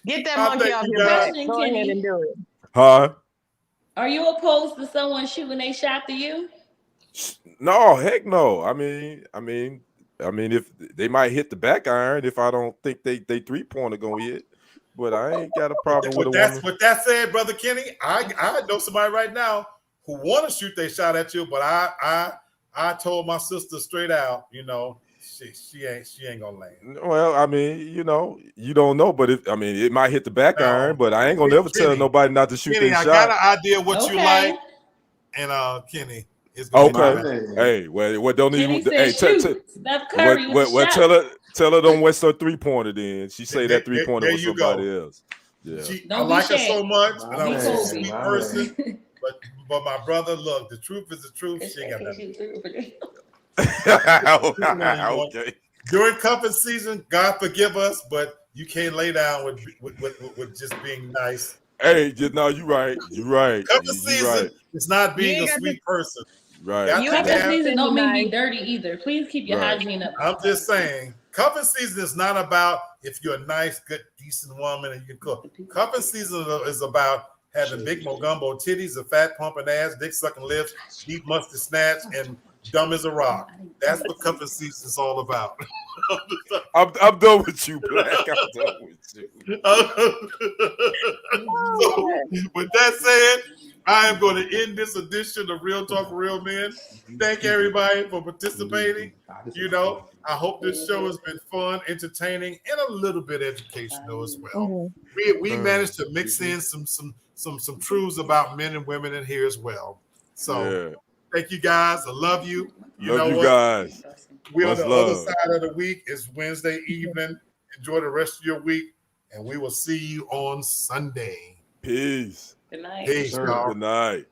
Get that I'll monkey thank off you your guys. back. Go ahead and do it. Huh? are you opposed to someone shooting a shot to you? No, heck no. I mean, if they might hit the back iron if I don't think they 3-pointer gonna hit, but I ain't got a problem with a woman. With that said, brother Kenny, I know somebody right now who want to shoot their shot at you, but I told my sister straight out, you know, she ain't gonna land. Well, I mean, you don't know, but it might hit the back iron, but I ain't gonna never tell nobody not to shoot Kenny, their I shot. got an idea what you like, and Kenny, it's gonna Okay. Hey, well, don't Kenny even. said Hey, shoot. Steph Curry with the shot. tell her don't waste her 3-pointer. Then she say that 3-pointer there was you go. somebody else. Yeah. I like her so much, and I'm a Kobe. sweet person. But my brother, look, the truth is the truth. She ain't got nothing. Okay. During cuffing season, God forgive us, but you can't lay down with just being nice. Hey, no, you're right. You're right. Cuffing season is not being a sweet person. Right. Cuffing season don't mean be dirty either. Please keep your hygiene up. I'm just saying, cuffing season is not about if you're a nice, good, decent woman and you can cook. Cuffing season is about having big mogumbo titties, a fat pumping ass, dick sucking lips, deep musty snatch, and dumb as a rock. That's what cuffing season is all about. I'm done with you, Black. I'm done with you. So, with that said, I am going to end this edition of Real Talk for Real Men. Thank everybody for participating. I hope this show has been fun, entertaining, and a little bit educational as well. We managed to mix in some truths about men and women in here as well. So thank you guys. I love you. Love you guys. We're on the other side of the week. It's Wednesday evening. Enjoy the rest of your week, and we will see you on Sunday. Peace. Good night. Peace, y'all. Good night.